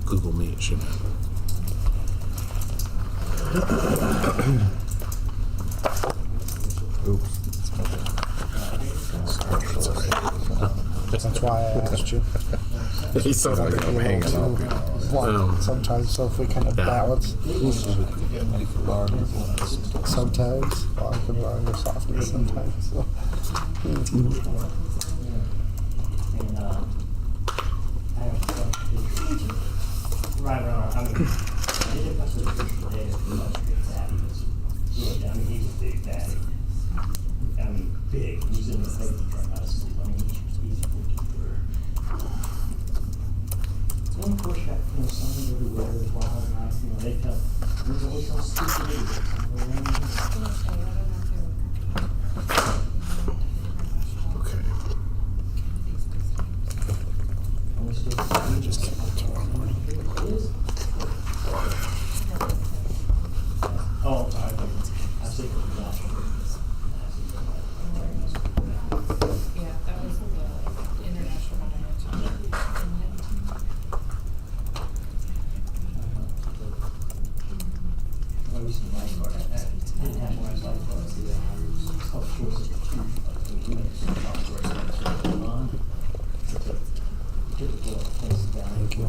Google Meet, shouldn't it? Oops. That's why I asked you. He said I'm hanging up. Blunt sometimes, so if we kind of balance. Sometimes, well, I can run your softness sometimes. So. Right around, I mean, I did it myself today, I mean, he's a big daddy. I mean, big, he's in the safety truck, I see, I mean, he's a good keeper. And of course, that, you know, some everywhere, there's wildlife, you know, they tell, there's always some stupid idiots somewhere around here. Okay. And we still- Just keep it tomorrow morning. Oh, I see what you're asking. Yeah, that was the international Well, we see lifeguard, I didn't have one lifeguard, see that, of course, it's a typical place down. Thank you.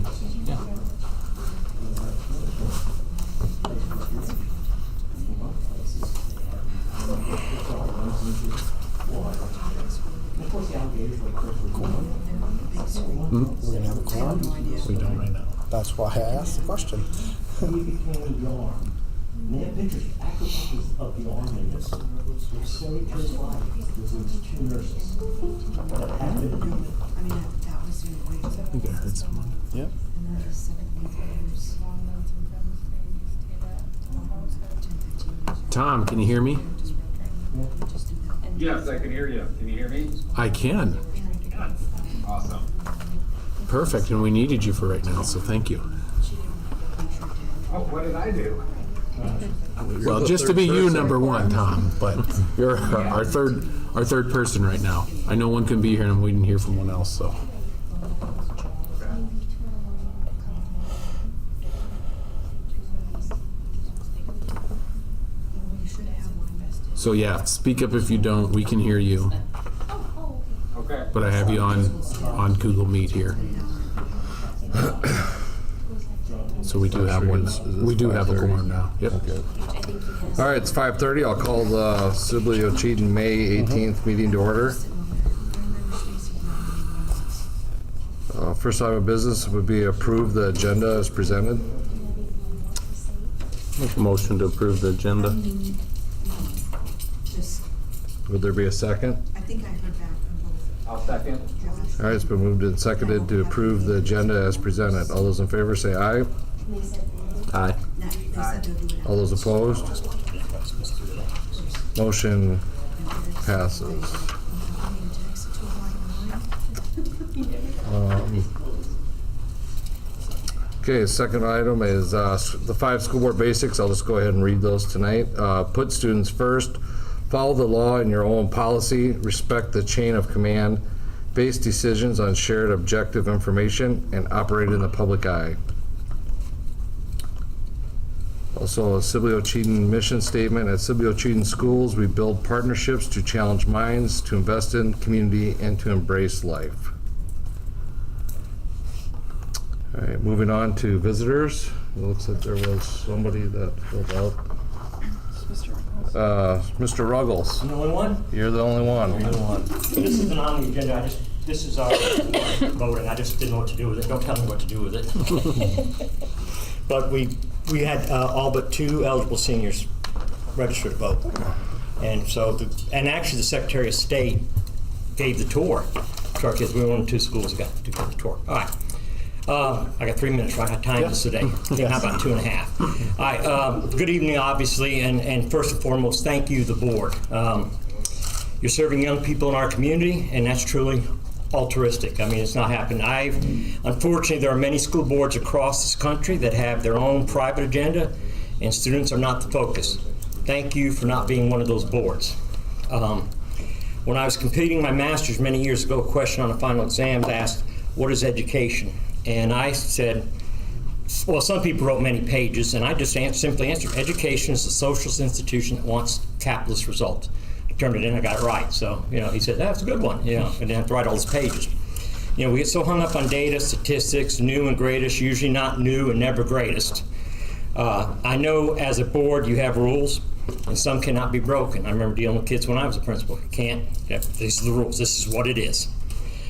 Of course, the alligators were We're gonna have a quorum. We don't right now. That's why I asked the question. He became the arm. And they have pictures, actual pictures of the arm in this. It saved his life. It was two nurses that had been. I mean, that was really great. I think I heard someone. Yep. And that was 17 years. Tom, can you hear me? Yes, I can hear you. Can you hear me? I can. Awesome. Perfect, and we needed you for right now, so thank you. Oh, what did I do? Well, just to be you, number one, Tom, but you're our third person right now. I know one can be here, and I'm waiting to hear from one else, so. So yeah, speak up if you don't. We can hear you, Okay. but I have you on Google Meet here. So we do have one. We do have a quorum now. Yep. Okay. All right, it's 5:30. I'll call the Sibley Ocheyedan May 18th meeting to order. First item of business would be approve the agenda as presented. Motion to approve the agenda. Just, Would there be a second? I think I heard back from both I'll second. Josh. All right, it's been moved and seconded to approve the agenda as presented. All those in favor say aye. Aye. No, they said they'll do it. All those opposed? Motion passes. Okay, second item is the 5 school board basics. I'll just go ahead and read those tonight. Put students first, follow the law in your own policy, respect the chain of command, base decisions on shared objective information, and operate in the public eye. Also, a Sibley Ocheyedan mission statement. At Sibley Ocheyedan schools, we build partnerships to challenge minds, to invest in community, and to embrace life. All right, moving on to visitors. It looks like there was somebody that filled out. Mr. Ruggles, I'm the only one? you're the only one. This has been on the agenda, this is our vote, and I just didn't know what to do with it. Don't tell me what to do with it. But we had all but 2 eligible seniors registered to vote. And so, and actually the Secretary of State gave the tour to our kids. We were one of 2 schools that got to get the tour. All right. I got 3 minutes, right? I timed this today. How about 2.5? All right. Good evening, obviously, and first and foremost, thank you, the board. You're serving young people in our community, and that's truly altruistic. I mean, it's not happening. Unfortunately, there are many school boards across this country that have their own private agenda, and students are not the focus. Thank you for not being one of those boards. When I was completing my master's many years ago, a question on the final exams asked, what is education? And I said, well, some people wrote many pages, and I just simply answered, education is a socialist institution that wants capitalist results. I turned it in, I got it right. So, he said, that's a good one, and then I have to write all those pages. We get so hung up on data, statistics, new and greatest, usually not new and never greatest. I know as a board you have rules, and some cannot be broken. I remember dealing with kids when I was a principal. You can't, these are the rules, this is what it is.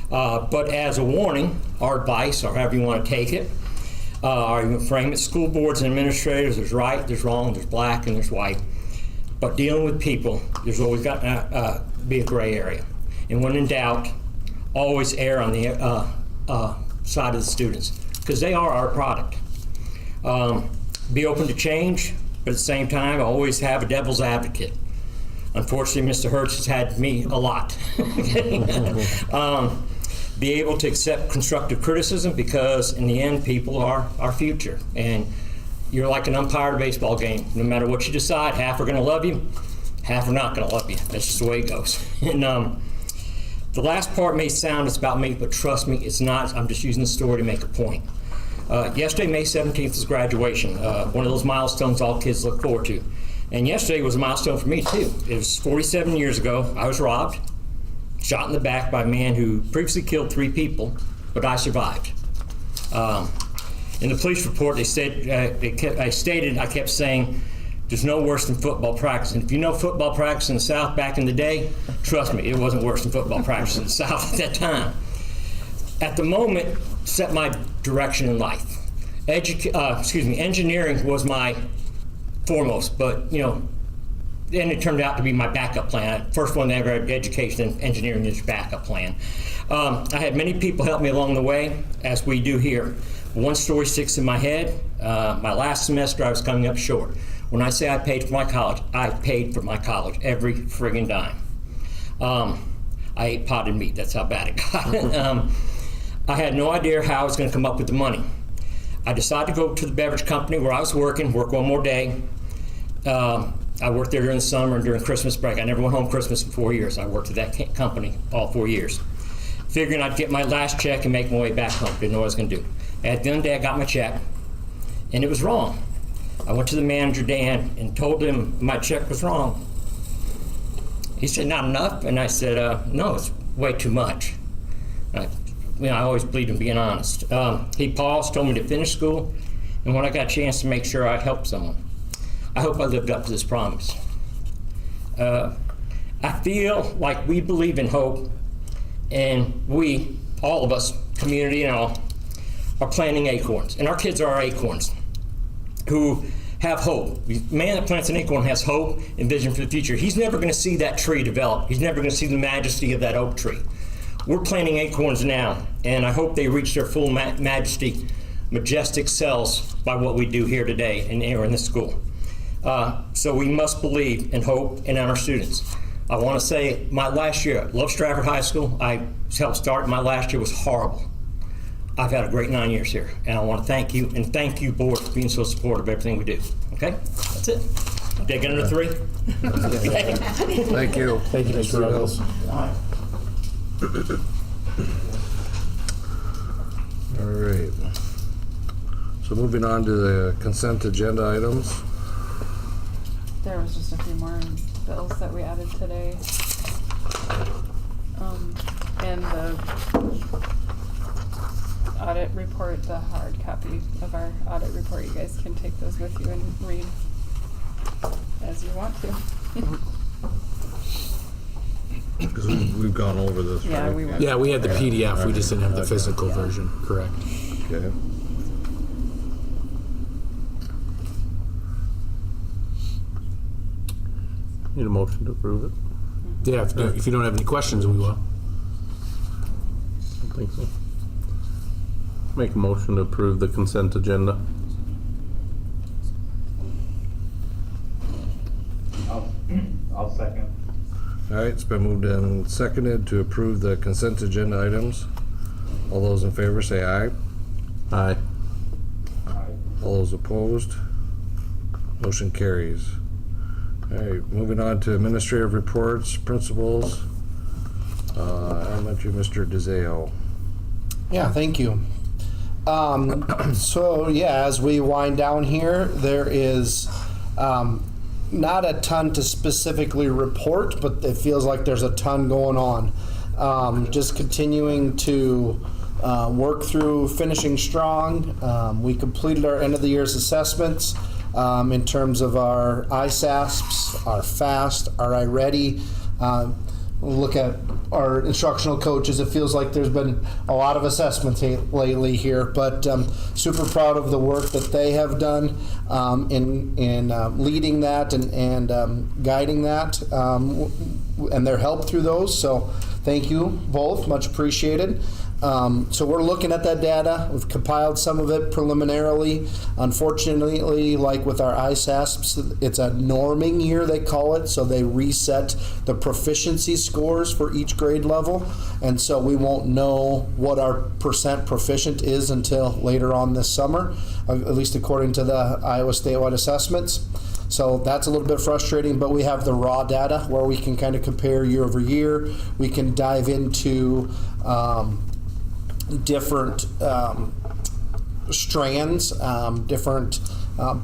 But as a warning, our advice, or however you want to take it, or you frame it, school boards and administrators, there's right, there's wrong, there's black, and there's white. But dealing with people, there's always got to be a gray area. And when in doubt, always err on the side of the students, because they are our product. Be open to change, but at the same time, always have a devil's advocate. Unfortunately, Mr. Hertz has had me a lot. Be able to accept constructive criticism, because in the end, people are our future. And you're like an umpire at a baseball game. No matter what you decide, half are going to love you, half are not going to love you. That's just the way it goes. And the last part may sound it's about me, but trust me, it's not. I'm just using the story to make a point. Yesterday, May 17th, was graduation, one of those milestones all kids look forward to. And yesterday was a milestone for me, too. It was 47 years ago. I was robbed, shot in the back by a man who previously killed 3 people, but I survived. In the police report, they said, I kept saying, there's no worse than football practice. And if you know football practice in the South back in the day, trust me, it wasn't worse than football practice in the South at that time. At the moment, set my direction in life. Engineering was my foremost, but then it turned out to be my backup plan. First one ever had education, and engineering is your backup plan. I had many people help me along the way, as we do here. One story sticks in my head. My last semester, I was coming up short. When I say I paid for my college, I paid for my college, every friggin' dime. I ate potted meat, that's how bad it got. I had no idea how I was going to come up with the money. I decided to go to the beverage company where I was working, work one more day. I worked there during the summer and during Christmas break. I never went home Christmas for 4 years. I worked at that company all 4 years. Figuring I'd get my last check and make my way back home. Didn't know what I was going to do. At the end of the day, I got my check, and it was wrong. I went to the manager, Dan, and told him my check was wrong. He said, not enough? And I said, no, it's way too much. I always believe in being honest. He paused, told me to finish school, and when I got a chance to make sure I'd help someone. I hope I lived up to this promise. I feel like we believe in hope, and we, all of us, community and all, are planting acorns. And our kids are our acorns who have hope. The man that plants an acorn has hope and vision for the future. He's never going to see that tree develop. He's never going to see the majesty of that oak tree. We're planting acorns now, and I hope they reach their full majesty, majestic selves by what we do here today and here in this school. So we must believe in hope and in our students. I want to say my last year, I love Stratford High School. I helped start. My last year was horrible. I've had a great 9 years here, and I want to thank you, and thank you, board, for being so supportive of everything we do. Okay? That's it. Did I get under 3? Okay. Thank you. Thank you, Mr. Ruggles. All right. So moving on to the consent agenda items. There was just a few more bills that we added today. And the audit report, the hard copy of our audit report, you guys can take those with you and read as you want to. Because we've gone over this, right? Yeah, we went. Yeah, we had the PDF, we just didn't have the physical Yeah. version, correct. Okay. Need a motion to approve it? Yeah, if you don't have any questions, we will. I don't think so. Make a motion to approve the consent agenda. I'll second. All right, it's been moved and seconded to approve the consent agenda items. All those in favor say aye. Aye. All those opposed? Motion carries. All right, moving on to administrative reports, principals. Elementary, Mr. DeZeo. Yeah, thank you. So yeah, as we wind down here, there is not a ton to specifically report, but it feels like there's a ton going on. Just continuing to work through finishing strong. We completed our end of the year's assessments in terms of our ISASPs, our FAST, our iReady. Look at our instructional coaches. It feels like there's been a lot of assessments lately here, but super proud of the work that they have done in leading that and guiding that, and their help through those. So thank you both, much appreciated. So we're looking at that data. We've compiled some of it preliminarily. Unfortunately, like with our ISASPs, it's a norming year, they call it, so they reset the proficiency scores for each grade level, and so we won't know what our percent proficient is until later on this summer, at least according to the Iowa statewide assessments. So that's a little bit frustrating, but we have the raw data where we can kind of compare year over year. We can dive into different strands, different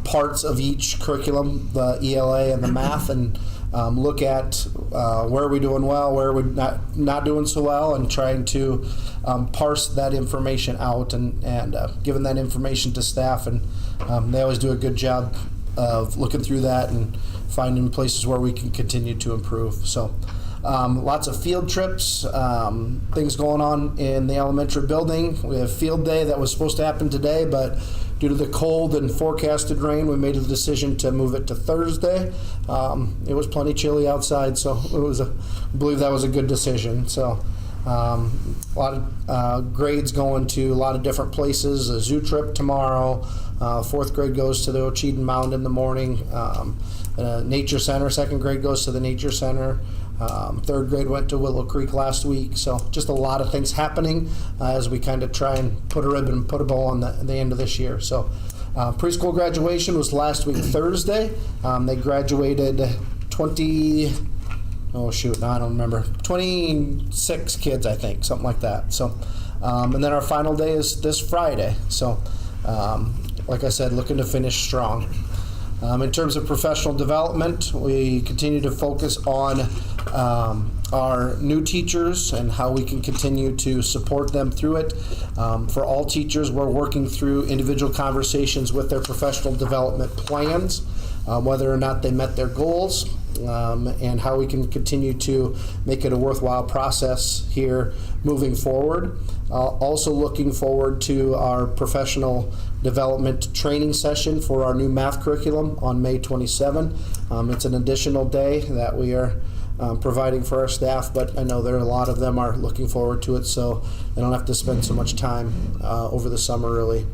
parts of each curriculum, the ELA and the math, and look at where are we doing well, where are we not doing so well, and trying to parse that information out and giving that information to staff. And they always do a good job of looking through that and finding places where we can continue to improve. So lots of field trips, things going on in the elementary building. We have field day that was supposed to happen today, but due to the cold and forecasted rain, we made a decision to move it to Thursday. It was plenty chilly outside, so I believe that was a good decision. So a lot of grades going to a lot of different places. A zoo trip tomorrow. Fourth grade goes to the Ocheeden Mound in the morning. Nature Center, second grade goes to the Nature Center. Third grade went to Willow Creek last week. So just a lot of things happening as we kind of try and put a ribbon, put a bow on the end of this year. So preschool graduation was last week Thursday. They graduated 26 kids, I think, something like that. So, and then our final day is this Friday. So, like I said, looking to finish strong. In terms of professional development, we continue to focus on our new teachers and how we can continue to support them through it. For all teachers, we're working through individual conversations with their professional development plans, whether or not they met their goals, and how we can continue to make it a worthwhile process here moving forward. Also looking forward to our professional development training session for our new math curriculum on May 27. It's an additional day that we are providing for our staff, but I know there are a lot of them are looking forward to it, so they don't have to spend so much time over the summer really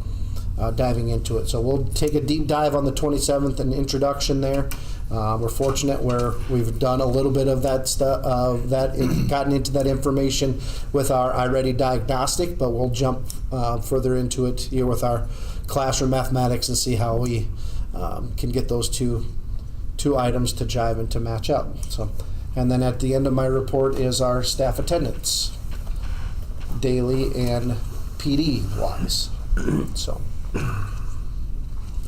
diving into it. So we'll take a deep dive on the 27th, an introduction there. We're fortunate where we've done a little bit of that stuff, gotten into that information with our iReady diagnostic, but we'll jump further into it here with our classroom mathematics and see how we can get those two items to jive and to match up. So, and then at the end of my report is our staff attendance, daily and PD wise. So,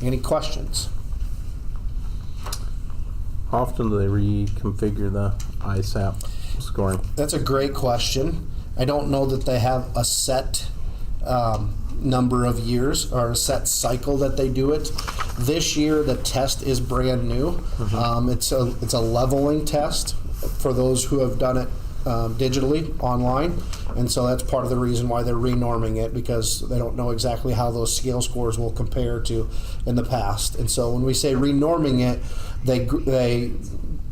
any questions? How often do they reconfigure the ISAP scoring? That's a great question. I don't know that they have a set number of years or a set cycle that they do it. This year the test is brand new. It's a leveling test for those who have done it digitally online, and so that's part of the reason why they're renorming it, because they don't know exactly how those scale scores will compare to in the past. And so when we say renorming it, they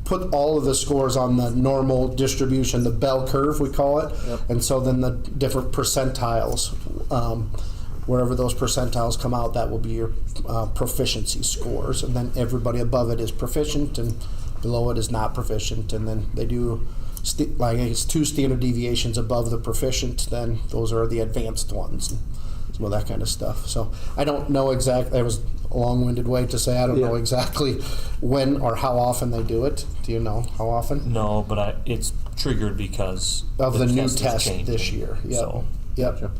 put all of the scores on the normal distribution, the bell curve we call it. Yep. And so then the different percentiles, wherever those percentiles come out, that will be your proficiency scores, and then everybody above it is proficient and below it is not proficient, and then they do like it's 2 standard deviations above the proficient, then those are the advanced ones, and some of that kind of stuff. So I don't know exactly, that was a long-winded way to say I don't know exactly when or how often they do it. Do you know how often? No, but it's triggered because Of the new is test changing. this year. Yep. So, Yep.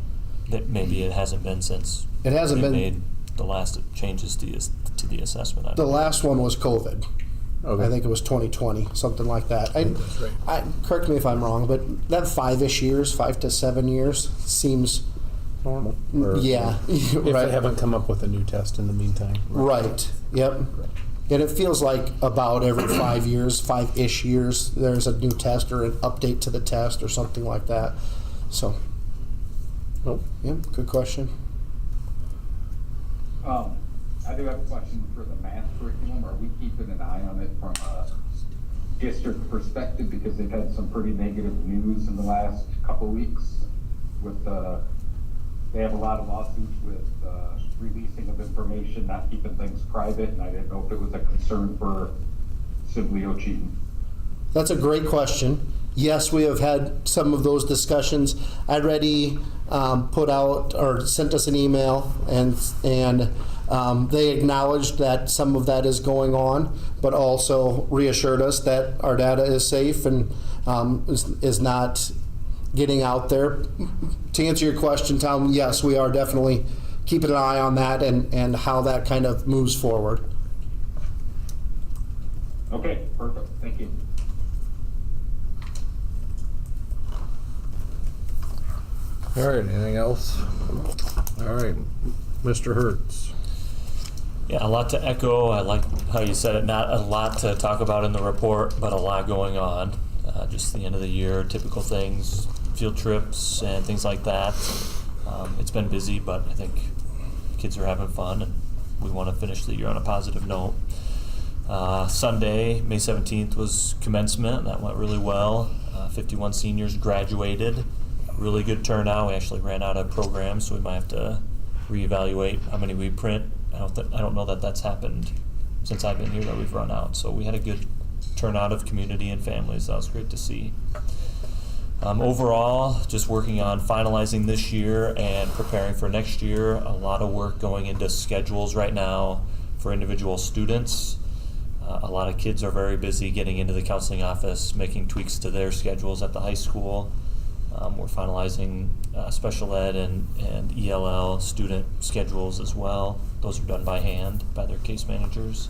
that maybe it hasn't been since It hasn't we been. made the last changes to the assessment. I The don't- last one was COVID. Okay. I think it was 2020, something like that. That's right. Correct me if I'm wrong, but that 5-ish years, 5 to 7 years, seems Normal. Or yeah, If right. they haven't come up with a new test in the meantime. Right. Yep. And it feels like about every 5 years, 5-ish years, there's a new test or an update to the test or something like that. So, Nope. yeah, good question. I do have a question for the math curriculum. Are we keeping an eye on it from a district perspective? Because they've had some pretty negative news in the last couple weeks with, they have a lot of lawsuits with, releasing of information, not keeping things private, and I didn't know if it was a concern for Sibley Cheaton. That's a great question. Yes, we have had some of those discussions. I already put out or sent us an email, and they acknowledged that some of that is going on, but also reassured us that our data is safe and is not getting out there. To answer your question, Tom, yes, we are definitely keeping an eye on that and how that kind of moves forward. Okay, perfect. Thank you. All right, anything else? All right, Mr. Hertz. Yeah, a lot to echo. I like how you said it. Not a lot to talk about in the report, but a lot going on. Just the end of the year, typical things, field trips and things like that. It's been busy, but I think kids are having fun, and we want to finish the year on a positive note. Sunday, May 17th, was commencement. That went really well. 51 seniors graduated. Really good turnout. We actually ran out of programs, so we might have to reevaluate how many we print. I don't know that that's happened since I've been here, that we've run out. So we had a good turnout of community and families. That was great to see. Overall, just working on finalizing this year and preparing for next year. A lot of work going into schedules right now for individual students. A lot of kids are very busy getting into the counseling office, making tweaks to their schedules at the high school. We're finalizing special ed and ELL student schedules as well. Those are done by hand by their case managers.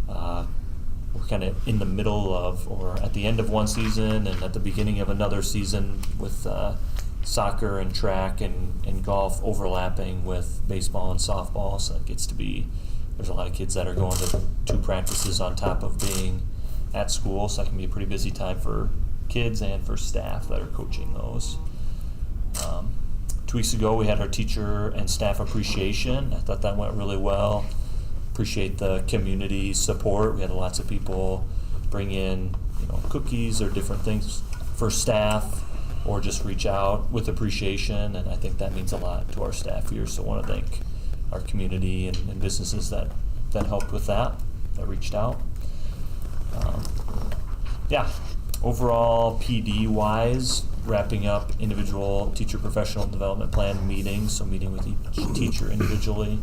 We're kind of in the middle of, or at the end of one season and at the beginning of another season with soccer and track and golf overlapping with baseball and softball. So it gets to be, there's a lot of kids that are going to 2 practices on top of being at school. So that can be a pretty busy time for kids and for staff that are coaching those. 2 weeks ago, we had our teacher and staff appreciation. I thought that went really well. Appreciate the community support. We had lots of people bring in, cookies or different things for staff, or just reach out with appreciation, and I think that means a lot to our staff here. So I want to thank our community and businesses that helped with that reached out. Overall, PD-wise, wrapping up individual teacher professional development plan meetings, so meeting with each teacher individually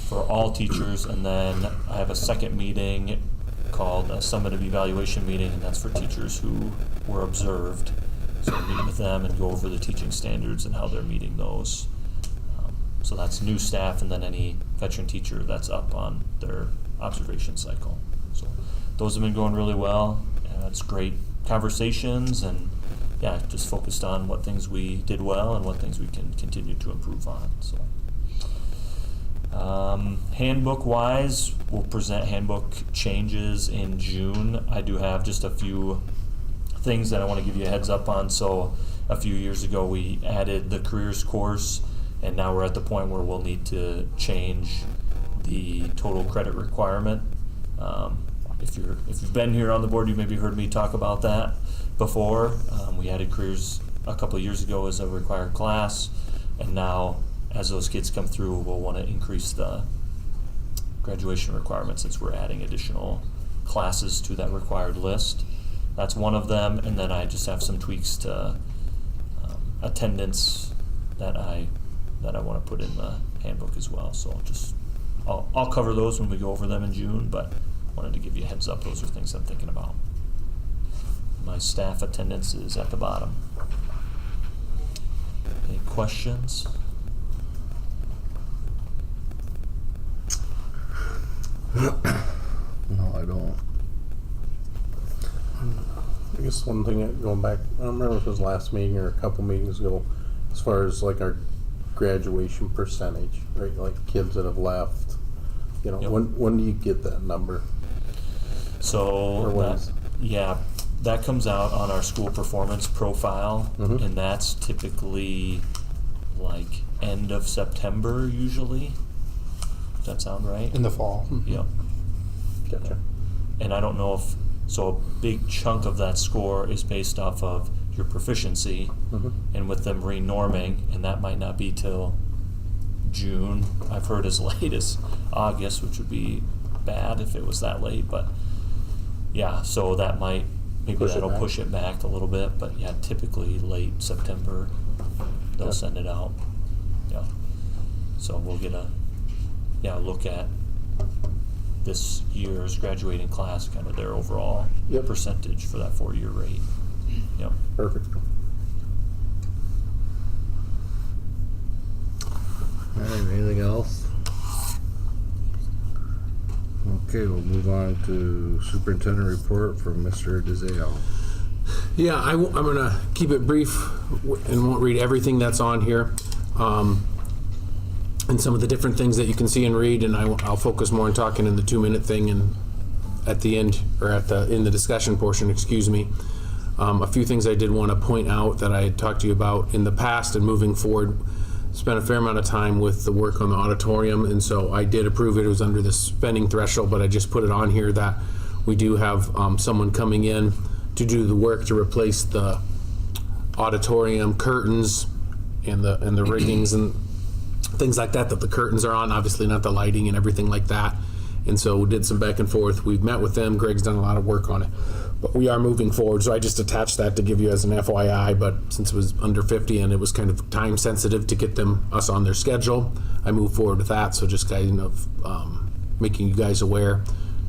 for all teachers, and then I have a second meeting called a summative evaluation meeting, and that's for teachers who were observed. So I meet with them and go over the teaching standards and how they're meeting those. So that's new staff, and then any veteran teacher that's up on their observation cycle. So those have been going really well. It's great conversations, and just focused on what things we did well and what things we can continue to improve on. So, handbook wise, we'll present handbook changes in June. I do have just a few things that I want to give you a heads up on. So a few years ago, we added the careers course, and now we're at the point where we'll need to change the total credit requirement. If you've been here on the board, you maybe heard me talk about that before. We added careers a couple of years ago as a required class, and now as those kids come through, we'll want to increase the graduation requirement since we're adding additional classes to that required list. That's one of them, and then I just have some tweaks to attendance that I want to put in the handbook as well. So I'll cover those when we go over them in June, but wanted to give you a heads up. Those are things I'm thinking about. My staff attendance is at the bottom. Any questions? No, I don't. I guess one thing, going back, I don't remember if it was last meeting or a couple meetings ago, as far as like our graduation percentage, right? Like kids that have left, you know, Yep. when do you get that number? So, Or when's- that comes out on our school performance profile, Mhm. and that's typically like end of September usually. Does that sound right? In the fall. Yep. Gotcha. And I don't know if, so a big chunk of that score is based off of your proficiency, Mhm. and with them renorming, and that might not be till June. I've heard as late as August, which would be bad if it was that late, but yeah, so that might, maybe Push it that'll back. push it back a little bit, but yeah, typically late September, they'll Yeah. send it out. Yeah. So we'll get a, look at this year's graduating class, kind of their overall Yep. percentage for that 4-year rate. Yep. Perfect. All right, anything else? Okay, we'll move on to superintendent report from Mr. DeZeo. Yeah, I'm going to keep it brief and won't read everything that's on here. And some of the different things that you can see and read, and I'll focus more on talking in the 2-minute thing and at the end, or in the discussion portion, excuse me. A few things I did want to point out that I had talked to you about in the past and moving forward. Spent a fair amount of time with the work on the auditorium, and so I did approve it. It was under the spending threshold, but I just put it on here that we do have someone coming in to do the work to replace the auditorium curtains and the riggings and things like that the curtains are on, obviously not the lighting and everything like that. And so we did some back and forth. We've met with them. Greg's done a lot of work on it. But we are moving forward. So I just attached that to give you as an FYI. But since it was under 50 and it was kind of time sensitive to get us on their schedule, I moved forward with that. So just kind of making you guys aware.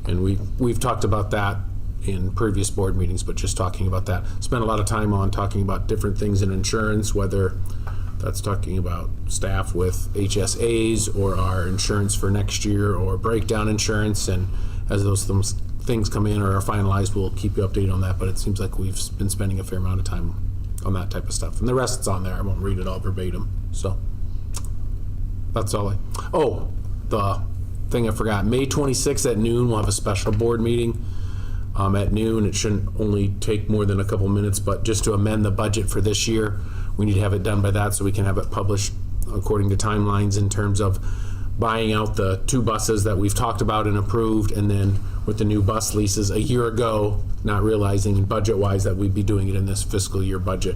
And we've talked about that in previous board meetings, but just talking about that. Spent a lot of time on talking about different things in insurance, whether that's talking about staff with HSAs or our insurance for next year or breakdown insurance. And as those things come in or are finalized, we'll keep you updated on that. But it seems like we've been spending a fair amount of time on that type of stuff. And the rest's on there. I won't read it all verbatim. So that's all the thing I forgot. May 26th at noon, we'll have a special board meeting. At noon, it shouldn't only take more than a couple minutes, but just to amend the budget for this year, we need to have it done by that so we can have it published according to timelines in terms of buying out the 2 buses that we've talked about and approved, and then with the new bus leases a year ago, not realizing budget-wise that we'd be doing it in this fiscal year budget.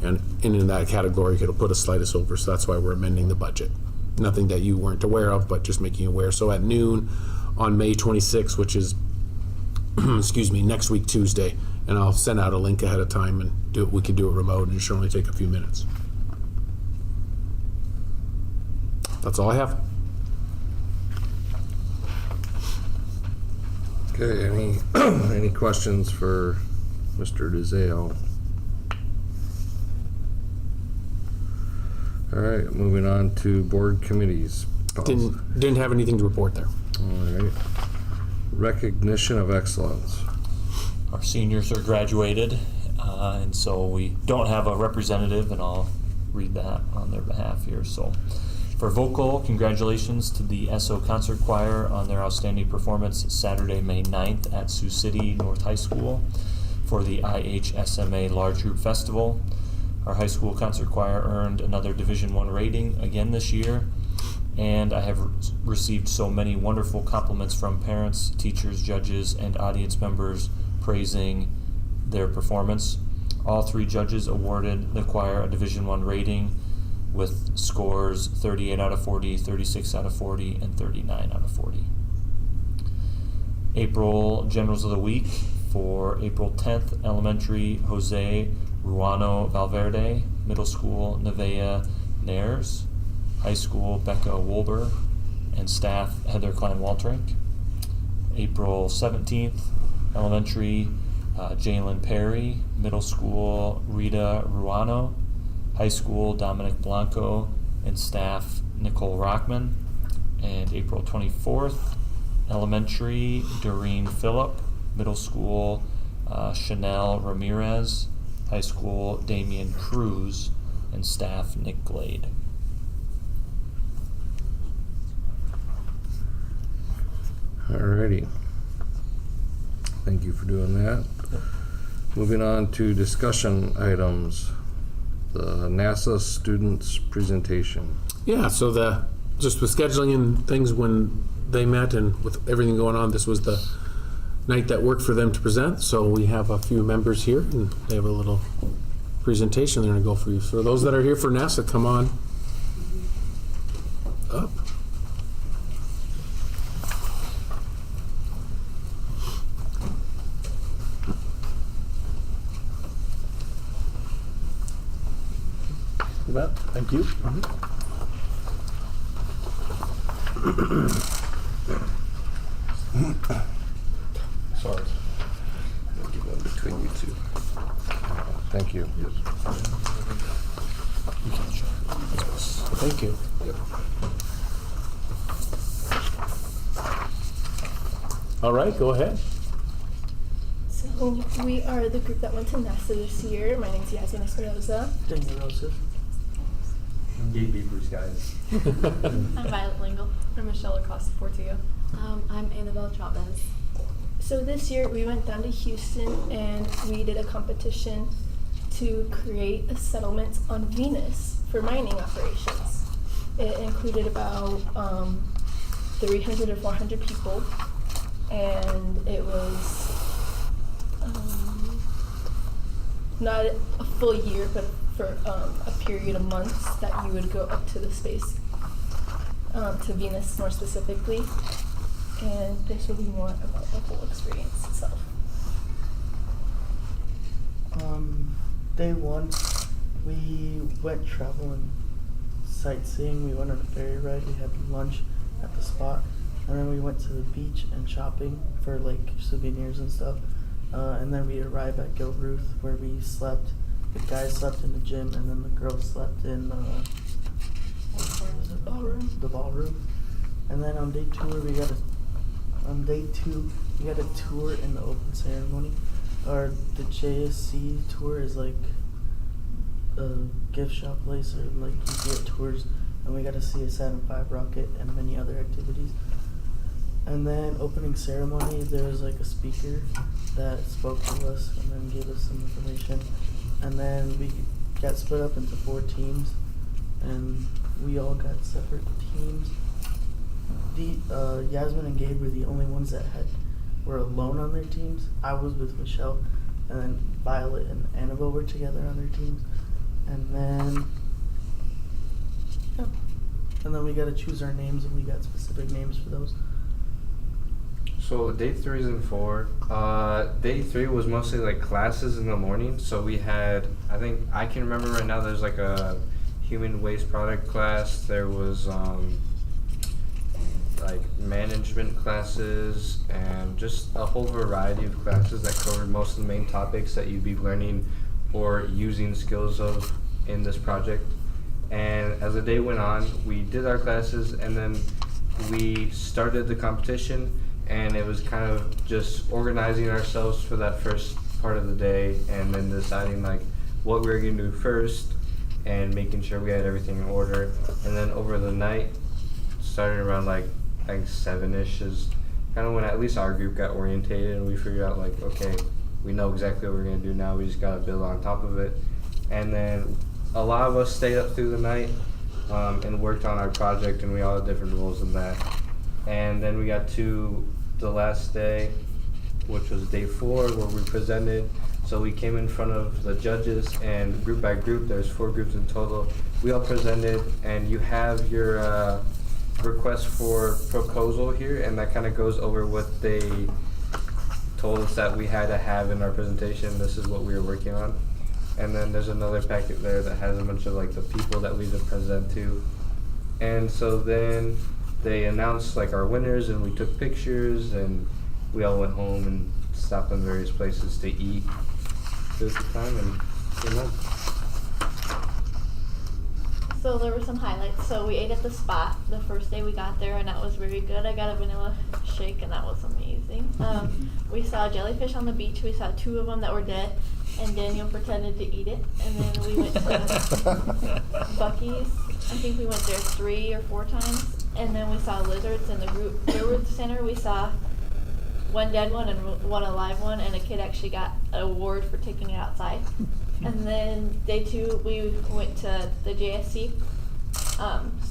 And in that category, it'll put a slight us over, so that's why we're amending the budget. Nothing that you weren't aware of, but just making you aware. So at noon on May 26th, which is excuse me, next week Tuesday, and I'll send out a link ahead of time and we can do it remote, and it should only take a few minutes. That's all I have. Okay, any questions for Mr. DeZeo? All right, moving on to board committees. Didn't have anything to report there. All right. Recognition of excellence. Our seniors are graduated, and so we don't have a representative, and I'll read that on their behalf here. So for vocal, congratulations to the SO Concert Choir on their outstanding performance Saturday, May 9th at Sioux City North High School for the IHSMA Large Group Festival. Our high school concert choir earned another Division I rating again this year, and I have received so many wonderful compliments from parents, teachers, judges, and audience members praising their performance. All 3 judges awarded the choir a Division I rating with scores 38 out of 40, 36 out of 40, and 39 out of 40. April Generals of the Week for April 10th, elementary Jose Ruano Valverde, middle school Nevaeh Nares, high school Becca Wolber, and staff Heather Klein-Waltrink. April 17th, elementary Jalen Perry, middle school Rita Ruano, high school Dominic Blanco and staff Nicole Rockman. And April 24th, elementary Doreen Phillip, middle school Chanel Ramirez, high school Damian Cruz, and staff Nick Glade. Alrighty. Thank you for doing that. Moving on to discussion items. The NASA students presentation. Yeah, so just with scheduling and things when they met and with everything going on, this was the night that worked for them to present. So we have a few members here and they have a little presentation they're going to go for you. So those that are here for NASA, come on up. You bet. Thank you. Sorry. I'll give one between you two. Thank you. Thank you. Yep. All right, go ahead. So we are the group that went to NASA this year. My name's Yasmin Espinoza. Daniel Roses. Gabe Beavers, guys. I'm Violet Lingle. I'm Michelle Acosta Portillo. I'm Annabelle Chavez. So this year we went down to Houston and we did a competition to create a settlement on Venus for mining operations. It included about 300 or 400 people, and it was not a full year, but for a period of months that you would go up to the space, to Venus more specifically. And this will be more about the whole experience itself. Day one, we went traveling, sightseeing. We went on a ferry ride. We had lunch at the spot, and then we went to the beach and shopping for like souvenirs and stuff. And then we arrived at Gilruth, where we slept. The guys slept in the gym, and then the girls slept in the ballroom. And then on day two, we got a tour in the open ceremony. Or the JSC tour is like a gift shop place, or like you get tours, and we got to see a Saturn V rocket and many other activities. And then opening ceremony, there was like a speaker that spoke to us and then gave us some information. And then we got split up into 4 teams, and we all got separate teams. Yasmin and Gabe were the only ones that were alone on their teams. I was with Michelle, and then Violet and Annabelle were together on their teams. And then we got to choose our names, and we got specific names for those. So day 3 and 4. Day 3 was mostly like classes in the morning. So we had, I can remember right now, there's like a human waste product class. There was like management classes and just a whole variety of classes that covered most of the main topics that you'd be learning or using skills of in this project. And as the day went on, we did our classes, and then we started the competition, and it was kind of just organizing ourselves for that first part of the day, and then deciding like what we were going to do first and making sure we had everything in order. And then over the night, starting around like I think 7-ish is kind of when at least our group got orientated, and we figured out like, okay, we know exactly what we're going to do now. We just got to build on top of it. And then a lot of us stayed up through the night and worked on our project, and we all had different roles in that. And then we got to the last day, which was day 4, where we presented. So we came in front of the judges, and group by group, there's 4 groups in total. We all presented, and you have your request for proposal here, and that kind of goes over what they told us that we had to have in our presentation. This is what we were working on. And then there's another packet there that has a bunch of like the people that we had to present to. And so then they announced like our winners, and we took pictures, and we all went home and stopped in various places to eat. It was a good time, and came home. So there were some highlights. So we ate at the Spot the first day we got there, and that was very good. I got a vanilla shake, and that was amazing. We saw jellyfish on the beach. We saw 2 of them that were dead, and Daniel pretended to eat it. And then we went to Buc-ee's. I think we went there 3 or 4 times. And then we saw lizards in the Groover Center. We saw 1 dead one and 1 alive one, and a kid actually got an award for taking it outside. And then day 2, we went to the JSC.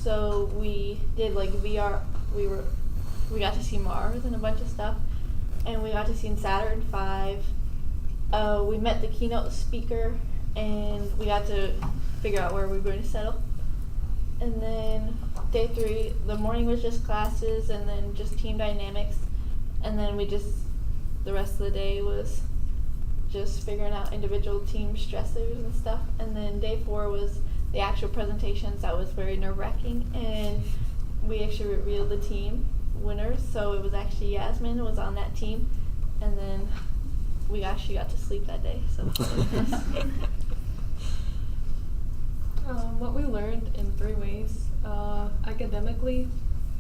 So we did like VR. We got to see Mars and a bunch of stuff, and we got to see Saturn V. We met the keynote speaker, and we got to figure out where we were going to settle. And then day 3, the morning was just classes, and then just team dynamics, and then the rest of the day was just figuring out individual team stressors and stuff. And then day 4 was the actual presentations. That was very nerve-wracking, and we actually revealed the team winners. So it was actually Yasmin was on that team, and then we actually got to sleep that day. So What we learned in 3 ways. Academically,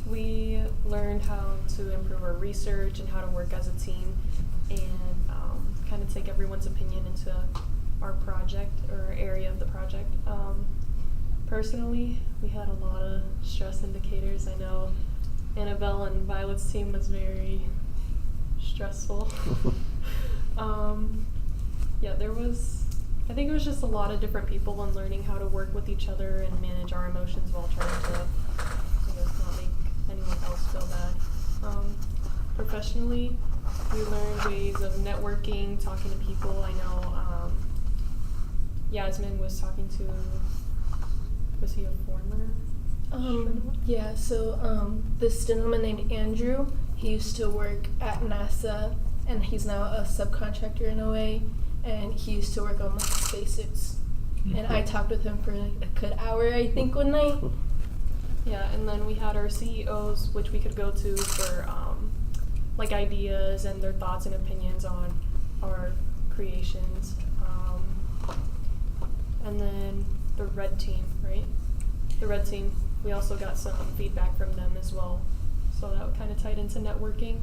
we learned how to improve our research and how to work as a team, and kind of take everyone's opinion into our project or area of the project. Personally, we had a lot of stress indicators. I know Annabelle and Violet's team was very stressful. Yeah, I think it was just a lot of different people and learning how to work with each other and manage our emotions while trying to, not make anyone else feel bad. Professionally, we learned ways of networking, talking to people. I know Yasmin was talking to, was he a former? Yeah, so this gentleman named Andrew, he used to work at NASA, and he's now a subcontractor in a way, and he used to work on like spacesuits. And I talked with him for like a good hour, I think, one night. Yeah, and then we had our CEOs, which we could go to for like ideas and their thoughts and opinions on our creations. And then the red team, right? The red team, we also got some feedback from them as well. So that kind of tied into networking.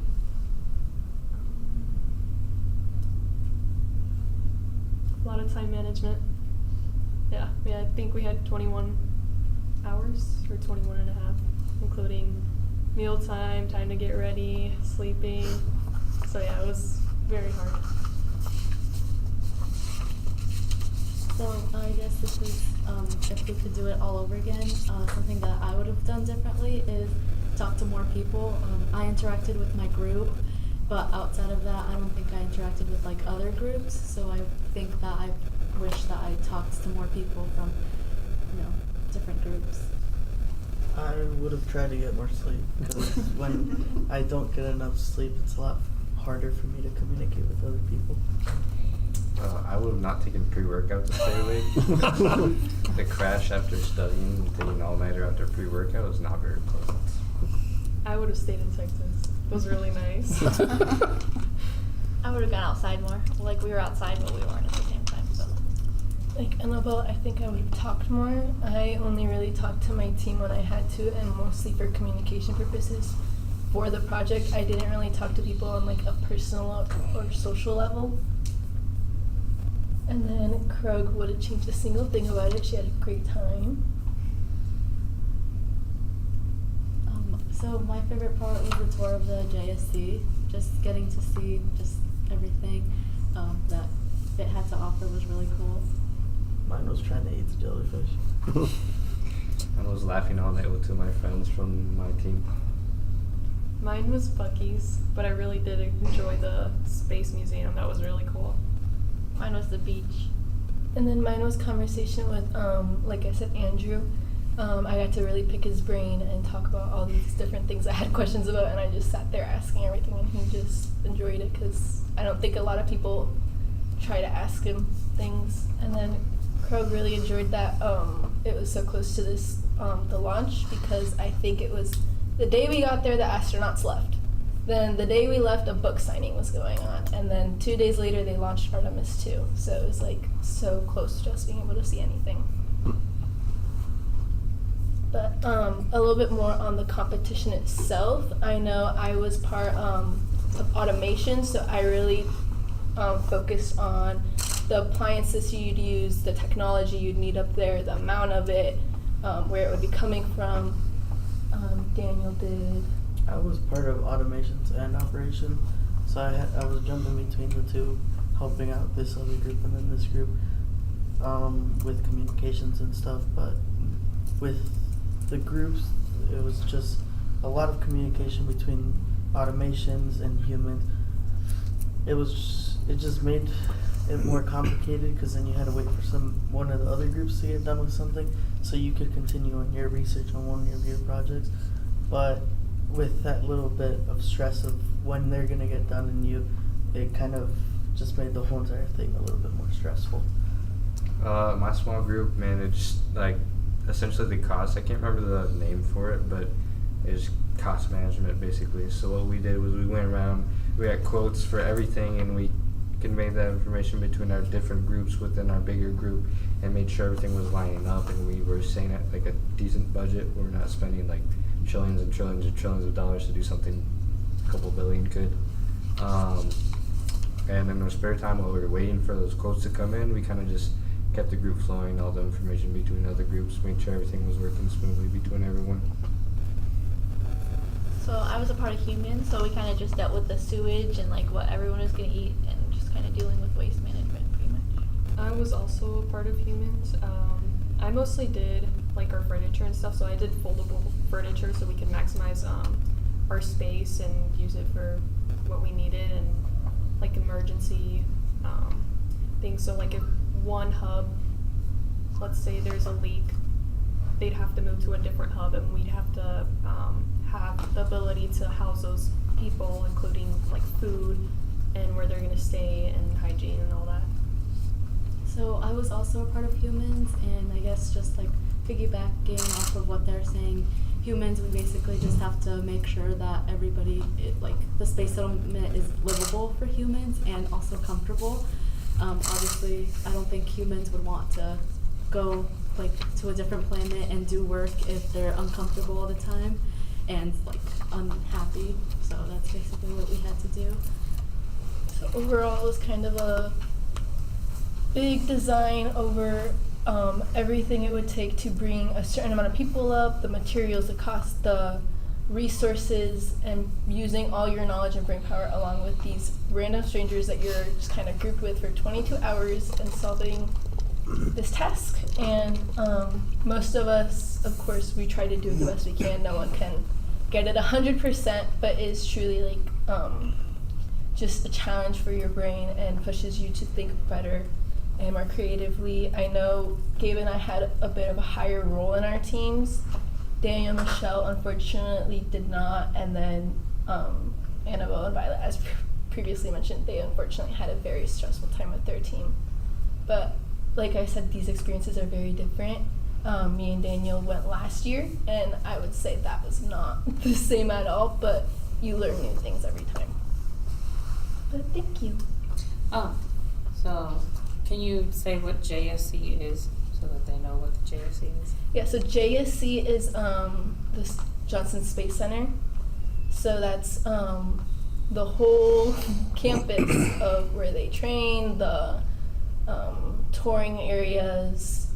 A lot of time management. Yeah, I think we had 21 hours or 21 and a half, including mealtime, time to get ready, sleeping. So yeah, it was very hard. So I guess this is, if we could do it all over again, something that I would have done differently is talk to more people. I interacted with my group, but outside of that, I don't think I interacted with like other groups. So I think that I wish that I talked to more people from, different groups. I would have tried to get more sleep, because when I don't get enough sleep, it's a lot harder for me to communicate with other people. I would have not taken pre-workout to stay awake. The crash after studying and taking all-nighter after pre-workout was not very pleasant. I would have stayed in Texas. It was really nice. I would have gone outside more. Like, we were outside, but we weren't at the same time, so. Like Annabelle, I think I would have talked more. I only really talked to my team when I had to, and mostly for communication purposes. For the project, I didn't really talk to people on like a personal or social level. And then Krug wouldn't change a single thing about it. She had a great time. So my favorite part was the tour of the JSC. Just getting to see just everything that it had to offer was really cool. Mine was trying to eat the jellyfish. I was laughing all night with 2 of my friends from my team. Mine was Buc-ee's, but I really did enjoy the Space Museum. That was really cool. Mine was the beach. And then mine was conversation with, like I said, Andrew. I got to really pick his brain and talk about all these different things I had questions about, and I just sat there asking everything, and he just enjoyed it, because I don't think a lot of people try to ask him things. And then Krug really enjoyed that it was so close to this, the launch, because I think it was the day we got there, the astronauts left. Then the day we left, a book signing was going on, and then 2 days later, they launched Artemis 2. So it was like so close to us being able to see anything. But a little bit more on the competition itself. I know I was part of automation, so I really focused on the appliances you'd use, the technology you'd need up there, the amount of it, where it would be coming from. Daniel did. I was part of automations and operation, so I was jumping between the two, helping out this other group and then this group with communications and stuff. But with the groups, it was just a lot of communication between automations and humans. It just made it more complicated because then you had to wait for one of the other groups to get done with something so you could continue on your research on one of your projects. But with that little bit of stress of when they're gonna get done and it kind of just made the whole entire thing a little bit more stressful. My small group managed essentially the cost. I can't remember the name for it, but it was cost management basically. So what we did was we went around, we had quotes for everything, and we conveyed that information between our different groups within our bigger group and made sure everything was lining up and we were staying at like a decent budget. We're not spending like trillions and trillions and trillions of dollars to do something a couple billion could. And in our spare time while we were waiting for those quotes to come in, we kind of just kept the group flowing, all the information between other groups, made sure everything was working smoothly between everyone. So I was a part of humans, so we kind of just dealt with the sewage and like what everyone was going to eat and just kind of dealing with waste management pretty much. I was also a part of humans. I mostly did like our furniture and stuff, so I did foldable furniture so we could maximize our space and use it for what we needed and like emergency things. So like if one hub, let's say there's a leak, they'd have to move to a different hub and we'd have to have the ability to house those people, including like food and where they're going to stay and hygiene and all that. So I was also a part of humans, and I guess just like piggybacking off of what they're saying, humans, we basically just have to make sure that everybody, like the space settlement is livable for humans and also comfortable. Obviously, I don't think humans would want to go like to a different planet and do work if they're uncomfortable all the time and like unhappy. So that's basically what we had to do. So overall, it was kind of a big design over everything it would take to bring a certain amount of people up, the materials, the cost, the resources, and using all your knowledge and brain power along with these random strangers that you're just kind of grouped with for 22 hours and solving this task. And most of us, of course, we try to do the best we can. No one can get it 100%, but it's truly like just a challenge for your brain and pushes you to think better and more creatively. I know Gabe and I had a bit of a higher role in our teams. Daniel and Michelle unfortunately did not, and then Annabelle and Violet, as previously mentioned, they unfortunately had a very stressful time with their team. But like I said, these experiences are very different. Me and Daniel went last year, and I would say that was not the same at all, but you learn new things every time. But thank you. So can you say what JSC is so that they know what the JSC is? Yeah, so JSC is the Johnson Space Center. So that's the whole campus of where they train, the touring areas,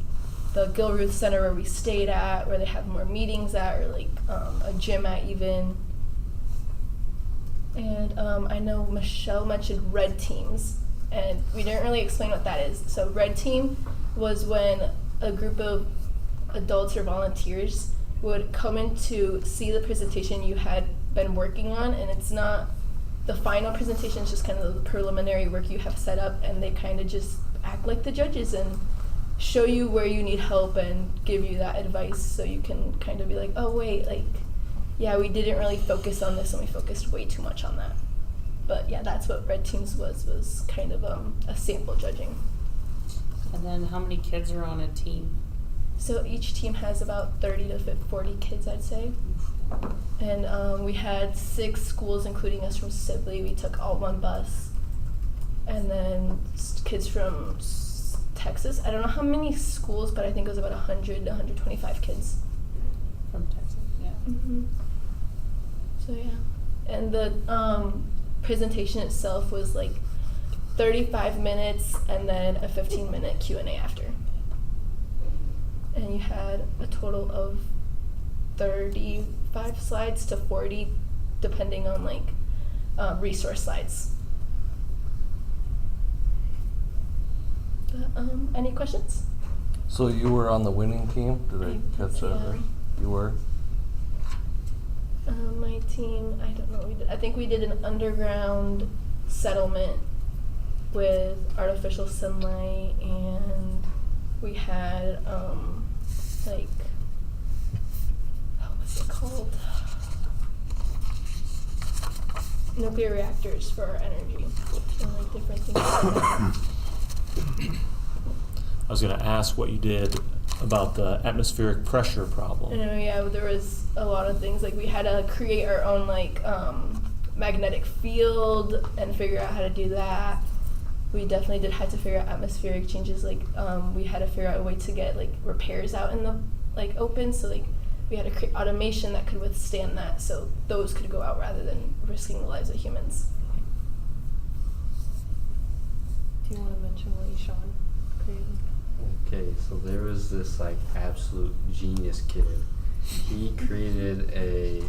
the Gilruth Center where we stayed at, where they have more meetings at, or like a gym at even. And I know Michelle mentioned red teams, and we didn't really explain what that is. So red team was when a group of adults or volunteers would come in to see the presentation you had been working on, and it's not the final presentation, it's just kind of the preliminary work you have set up, and they kind of just act like the judges and show you where you need help and give you that advice so you can kind of be like, oh wait, like, yeah, we didn't really focus on this and we focused way too much on that. But yeah, that's what Red Teams was kind of a sample judging. And then how many kids are on a team? So each team has about 30 to 40 kids, I'd say. And we had 6 schools, including us from Sibley. We took all one bus. And then kids from Texas. I don't know how many schools, but I think it was about 100 to 125 kids. Mhm. So yeah, and the presentation itself was like 35 minutes and then a 15-minute Q&A after. And you had a total of 35 slides to 40, depending on like resource slides. Any questions? So you were on the winning team? Did I catch that Yeah. right? You were? My team, I don't know what we did. I think we did an underground settlement with artificial sunlight, and we had like, what's it called? Nuclear reactors for our energy and like different things like that. I was going to ask what you did about the atmospheric pressure problem. Yeah, there was a lot of things. Like we had to create our own like magnetic field and figure out how to do that. We definitely had to figure out atmospheric changes. Like we had to figure out a way to get like repairs out in the like open. So like we had to create automation that could withstand that. So those could go out rather than risking the lives of humans. Do you want to mention what Sean created? Okay, so there was this like absolute genius kid. He created a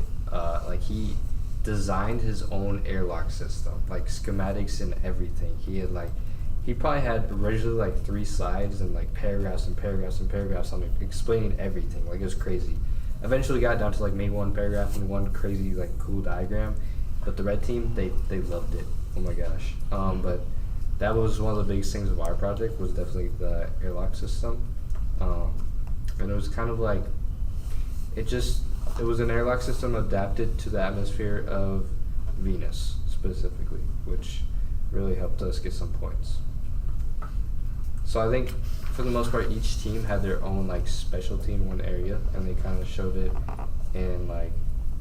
he designed his own airlock system, like schematics and everything. He probably had originally like 3 slides and like paragraphs and paragraphs and paragraphs on it explaining everything. Like it was crazy. Eventually got down to like maybe 1 paragraph and 1 crazy like cool diagram. But the red team, they loved it. Oh my gosh. But that was one of the biggest things of our project, was definitely the airlock system. And it was kind of like, it was an airlock system adapted to the atmosphere of Venus specifically, which really helped us get some points. So I think for the most part, each team had their own like specialty in one area, and they kind of showed it. And like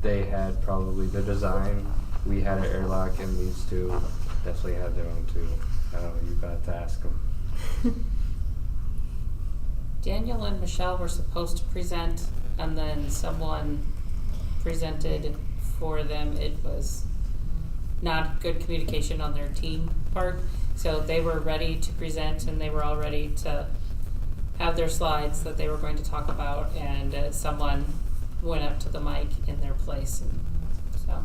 they had probably the design, we had an airlock, and these two definitely had their own too. I don't know, you've got to ask them. Daniel and Michelle were supposed to present, and then someone presented for them. It was not good communication on their team part. So they were ready to present, and they were all ready to have their slides that they were going to talk about, and someone went up to the mic in their place. And so.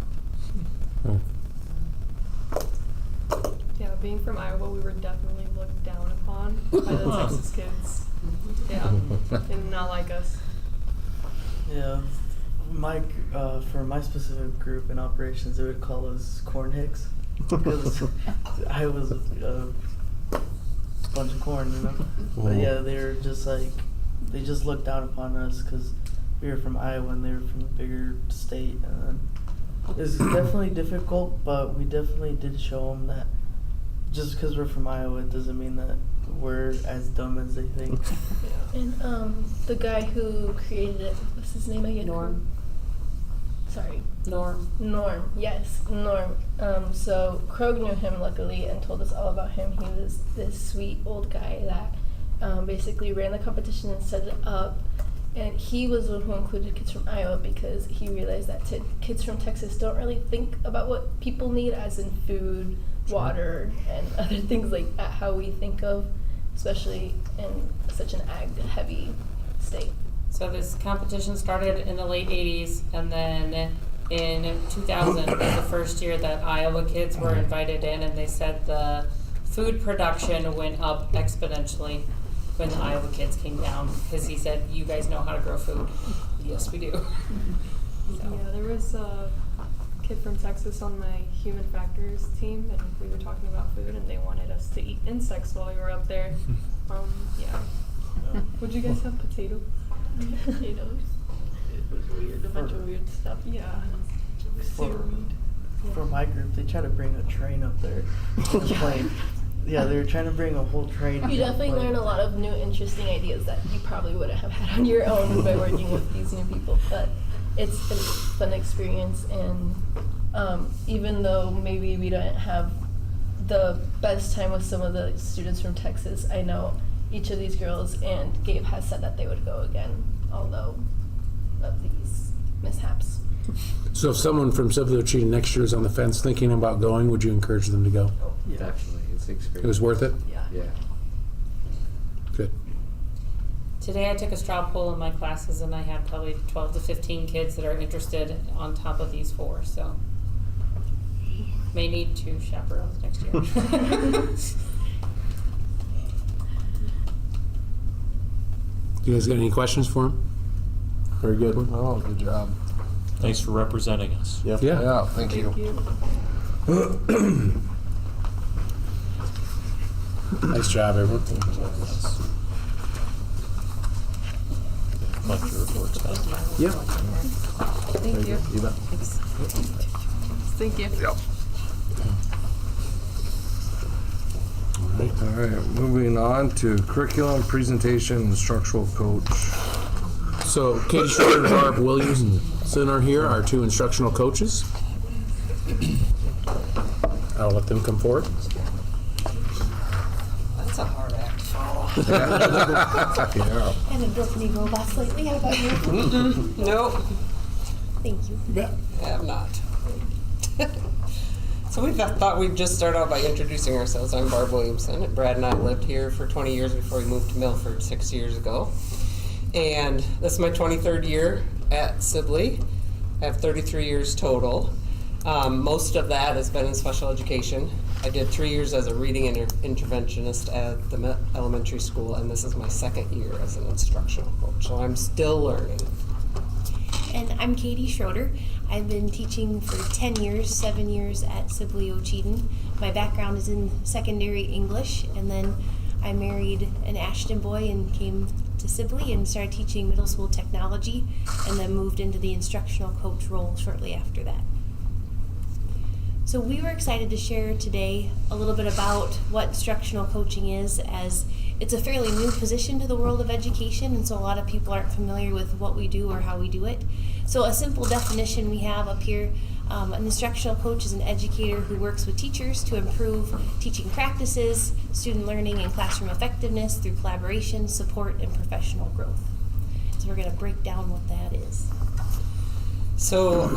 Yeah, being from Iowa, we were definitely looked down upon by the Texas kids. Yeah, they did not like us. Yeah, for my specific group in operations, they would call us corn hicks because I was a bunch of corn, you know. But yeah, they were just like, they just looked down upon us because we were from Iowa and they were from a bigger state. And it's definitely difficult, but we definitely did show them that just because we're from Iowa, it doesn't mean that we're as dumb as they think. And the guy who created it, what's his name again? Norm. Sorry. Norm. Norm, yes, Norm. So Krog knew him luckily and told us all about him. He was this sweet old guy that basically ran the competition and set it up. And he was the one who included kids from Iowa because he realized that kids from Texas don't really think about what people need, as in food, water, and other things like that, how we think of, especially in such an ag-heavy state. So this competition started in the late 80s, and then in 2000 was the first year that Iowa kids were invited in, and they said the food production went up exponentially when the Iowa kids came down, because he said, you guys know how to grow food. Yes, we do. So. Yeah, there was a kid from Texas on my human factors team, and we were talking about food, and they wanted us to eat insects while we were up there. Yeah. Would you guys have potatoes? Potatoes. It was weird, a bunch of weird stuff. Yeah. For my group, they tried to bring a train up there on a plane. Yeah, they were trying to bring a whole train. You definitely learn a lot of new, interesting ideas that you probably wouldn't have had on your own by working with these new people. But it's a fun experience, and even though maybe we don't have the best time with some of the students from Texas, I know each of these girls and Gabe has said that they would go again, although of these mishaps. So if someone from Sibley Cheatham next year is on the fence thinking about going, would you encourage them to go? Definitely, it's experience. It was worth it? Yeah. Good. Today I took a straw poll in my classes and I have probably 12 to 15 kids that are interested on top of these 4, so may need 2 chaperones next year. You guys got any questions for him? Very good. Oh, good job. Thanks for representing us. Yep. Yeah, thank you. Nice job, everyone. Collect your reports back. Yeah. Thank you. You bet. Thank you. Yep. All right, moving on to curriculum, presentation, instructional coach. So Katie Schroeder and Barb Williamson are here, our 2 instructional coaches. I'll let them come forward. That's a hard act to follow. Yeah. Haven't built any robots lately. How about you? Nope, Thank you. I have not. So we thought we'd just start out by introducing ourselves. I'm Barb Williamson. Brad and I lived here for 20 years before we moved to Milford 6 years ago. And this is my 23rd year at Sibley. I have 33 years total. Most of that has been in special education. I did 3 years as a reading interventionist at the elementary school, and this is my 2nd year as an instructional coach. So I'm still learning. And I'm Katie Schroeder. I've been teaching for 10 years, 7 years at Sibley Cheatham. My background is in secondary English, and then I married an Ashton boy and came to Sibley and started teaching middle school technology, and then moved into the instructional coach role shortly after that. So we were excited to share today a little bit about what instructional coaching is, as it's a fairly new position to the world of education, and so a lot of people aren't familiar with what we do or how we do it. So a simple definition we have up here, an instructional coach is an educator who works with teachers to improve teaching practices, student learning, and classroom effectiveness through collaboration, support, and professional growth. So we're going to break down what that is. So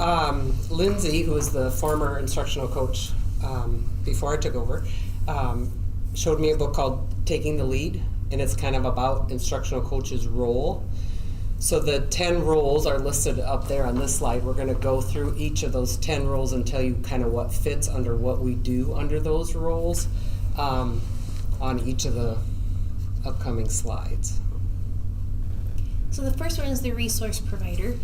Lindsay, who was the former instructional coach before I took over, showed me a book called Taking the Lead, and it's kind of about instructional coach's role. So the 10 roles are listed up there on this slide. We're going to go through each of those 10 roles and tell you kind of what fits under what we do under those roles on each of the upcoming slides. So the first one is the resource provider.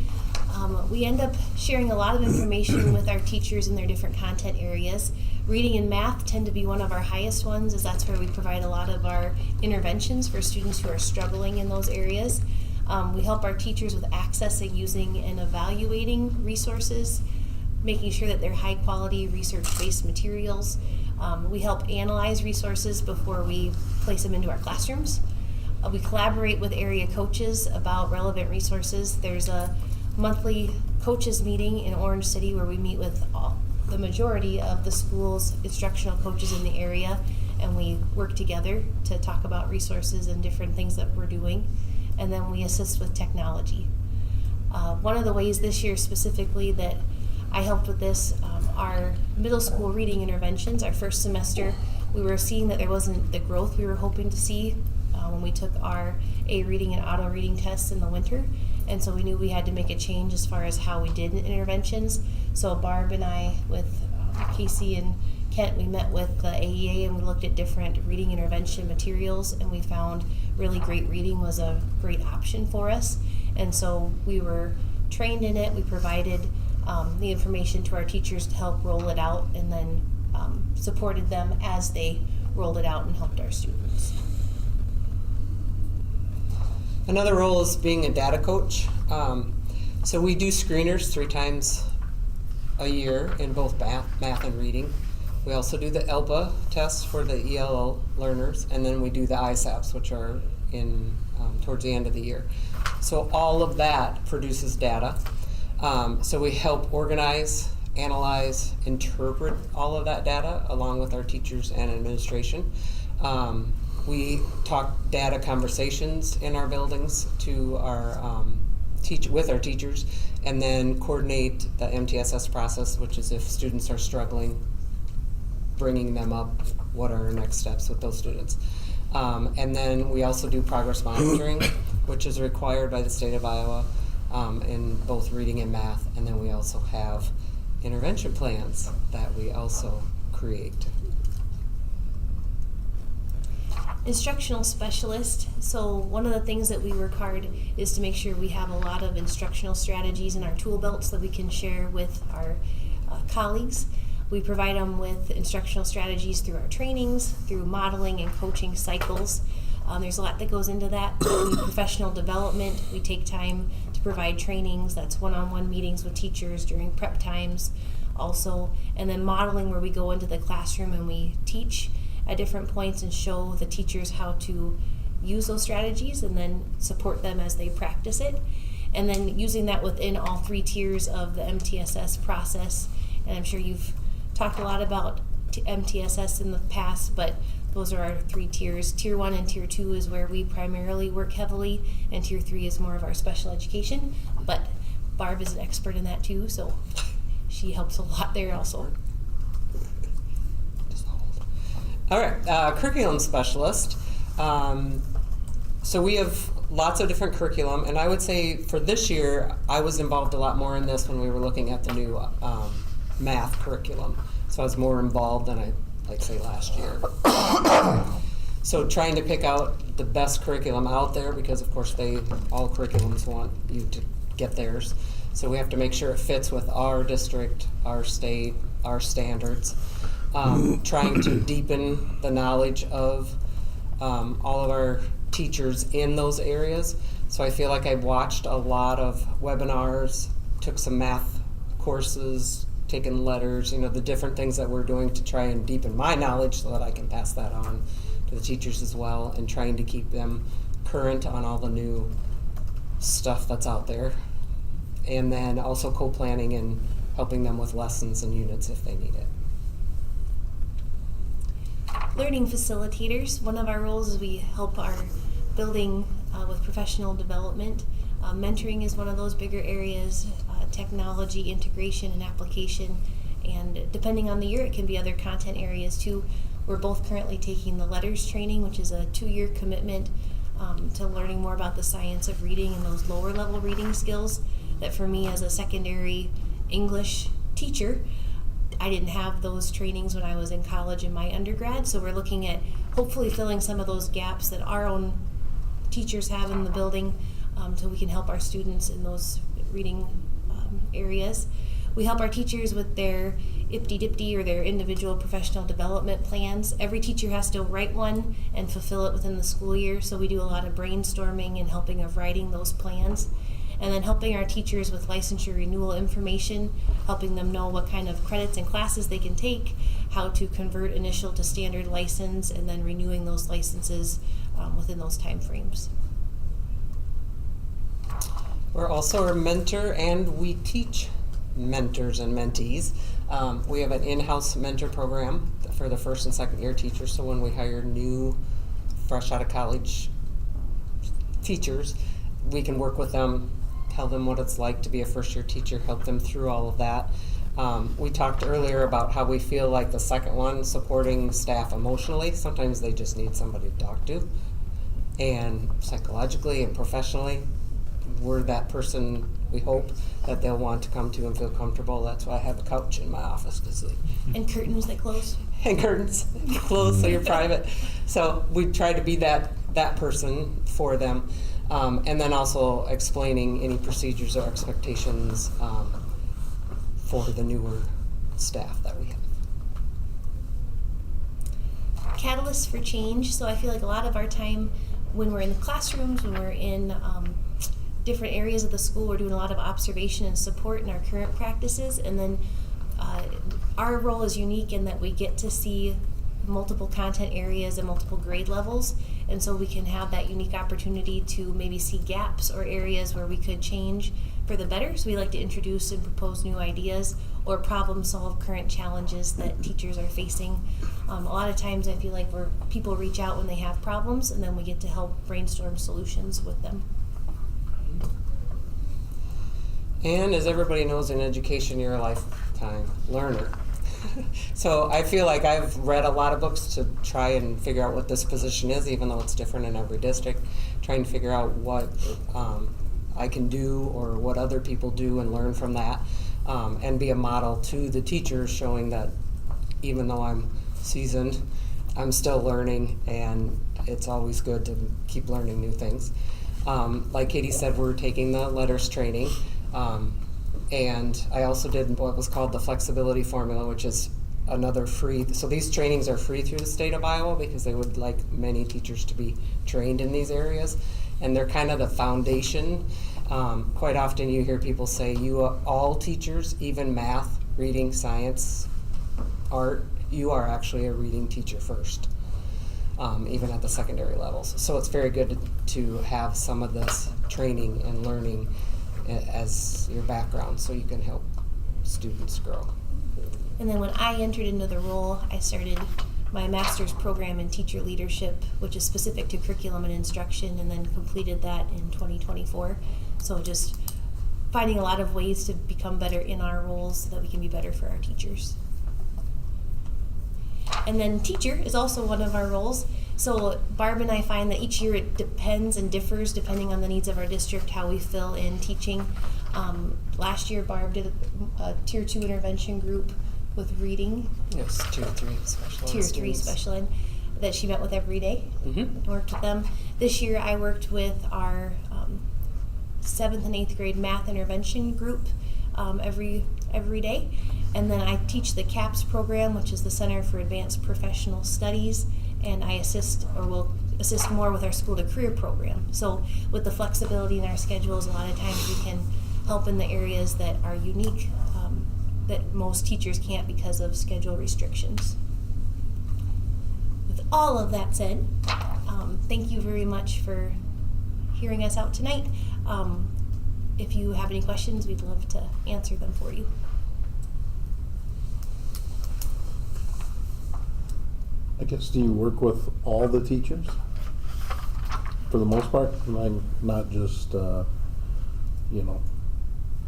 We end up sharing a lot of information with our teachers in their different content areas. Reading and math tend to be one of our highest ones, as that's where we provide a lot of our interventions for students who are struggling in those areas. We help our teachers with accessing, using, and evaluating resources, making sure that they're high quality research-based materials. We help analyze resources before we place them into our classrooms. We collaborate with area coaches about relevant resources. There's a monthly coaches meeting in Orange City where we meet with the majority of the school's instructional coaches in the area, and we work together to talk about resources and different things that we're doing. And then we assist with technology. One of the ways this year specifically that I helped with this, our middle school reading interventions, our first semester, we were seeing that there wasn't the growth we were hoping to see when we took our A reading and auto reading tests in the winter. And so we knew we had to make a change as far as how we did interventions. So Barb and I, with Casey and Kent, we met with the AEA and we looked at different reading intervention materials, and we found really great reading was a great option for us. And so we were trained in it. We provided the information to our teachers to help roll it out, and then supported them as they rolled it out and helped our students. Another role is being a data coach. So we do screeners 3 times a year in both math and reading. We also do the ELPA tests for the ELL learners, and then we do the ISAPs, which are in towards the end of the year. So all of that produces data. So we help organize, analyze, interpret all of that data along with our teachers and administration. We talk data conversations in our buildings to our with our teachers, and then coordinate the MTSS process, which is if students are struggling, bringing them up, what are our next steps with those students. And then we also do progress monitoring, which is required by the state of Iowa in both reading and math. And then we also have intervention plans that we also create. Instructional specialist. So one of the things that we work hard is to make sure we have a lot of instructional strategies in our tool belts that we can share with our colleagues. We provide them with instructional strategies through our trainings, through modeling and coaching cycles. There's a lot that goes into that. Professional development, we take time to provide trainings. That's one-on-one meetings with teachers during prep times also. And then modeling, where we go into the classroom and we teach at different points and show the teachers how to use those strategies and then support them as they practice it. And then using that within all 3 tiers of the MTSS process. And I'm sure you've talked a lot about MTSS in the past, but those are our 3 tiers. Tier 1 and Tier 2 is where we primarily work heavily, and Tier 3 is more of our special education. But Barb is an expert in that too, so she helps a lot there also. All right, curriculum specialist. So we have lots of different curriculum, and I would say for this year, I was involved a lot more in this when we were looking at the new math curriculum. So I was more involved than I, say, last year. So trying to pick out the best curriculum out there, because of course all curriculums want you to get theirs. So we have to make sure it fits with our district, our state, our standards. Trying to deepen the knowledge of all of our teachers in those areas. So I feel like I've watched a lot of webinars, took some math courses, taken letters, the different things that we're doing to try and deepen my knowledge so that I can pass that on to the teachers as well, and trying to keep them current on all the new stuff that's out there. And then also co-planning and helping them with lessons and units if they need it. Learning facilitators. One of our roles is we help our building with professional development. Mentoring is one of those bigger areas, technology, integration, and application. And depending on the year, it can be other content areas too. We're both currently taking the LETTERS training, which is a 2-year commitment to learning more about the science of reading and those lower level reading skills that for me as a secondary English teacher, I didn't have those trainings when I was in college and my undergrad, so we're looking at hopefully filling some of those gaps that our own teachers have in the building, so we can help our students in those reading areas. We help our teachers with their IPTY-DIPTY or their individual professional development plans. Every teacher has to write one and fulfill it within the school year, so we do a lot of brainstorming and helping of writing those plans. And then helping our teachers with licensure renewal information, helping them know what kind of credits and classes they can take, how to convert initial to standard license, and then renewing those licenses within those time frames. We're also a mentor, and we teach mentors and mentees. We have an in-house mentor program for the 1st and 2nd year teachers, so when we hire new, fresh out of college teachers, we can work with them, tell them what it's like to be a first-year teacher, help them through all of that. We talked earlier about how we feel like the second one, supporting staff emotionally. Sometimes they just need somebody to talk to. And psychologically and professionally, we're that person, we hope, that they'll want to come to and feel comfortable. That's why I have a couch in my office to sleep. And curtains that close. And curtains close so you're private. So we try to be that person for them. And then also explaining any procedures or expectations for the newer staff that we have. Catalysts for change. So I feel like a lot of our time when we're in the classrooms, when we're in different areas of the school, we're doing a lot of observation and support in our current practices. And then our role is unique in that we get to see multiple content areas and multiple grade levels, and so we can have that unique opportunity to maybe see gaps or areas where we could change for the better. So we like to introduce and propose new ideas or problem solve current challenges that teachers are facing. A lot of times I feel like people reach out when they have problems, and then we get to help brainstorm solutions with them. And as everybody knows in education, you're a lifetime learner. So I feel like I've read a lot of books to try and figure out what this position is, even though it's different in every district, trying to figure out what I can do or what other people do and learn from that, and be a model to the teachers, showing that even though I'm seasoned, I'm still learning, and it's always good to keep learning new things. Like Katie said, we're taking the letters training. And I also did what was called the flexibility formula, which is another free. So these trainings are free through the state of Iowa because they would like many teachers to be trained in these areas. And they're kind of the foundation. Quite often you hear people say, all teachers, even math, reading, science, art, you are actually a reading teacher first, even at the secondary levels. So it's very good to have some of this training and learning as your background so you can help students grow. And then when I entered into the role, I started my master's program in teacher leadership, which is specific to curriculum and instruction, and then completed that in 2024. So just finding a lot of ways to become better in our roles so that we can be better for our teachers. And then teacher is also one of our roles. So Barb and I find that each year it depends and differs depending on the needs of our district, how we fill in teaching. Last year Barb did a Tier 2 intervention group with reading. Yes, Tier 3 special ed. Tier 3 special ed that she met with every day. Mm-hmm. Worked with them. This year I worked with our 7th and 8th grade math intervention group every day. And then I teach the CAPS program, which is the Center for Advanced Professional Studies, and I will assist more with our school to career program. So with the flexibility in our schedules, a lot of times we can help in the areas that are unique, that most teachers can't because of schedule restrictions. With all of that said, thank you very much for hearing us out tonight. If you have any questions, we'd love to answer them for you. I guess, do you work with all the teachers for the most part? Not just, the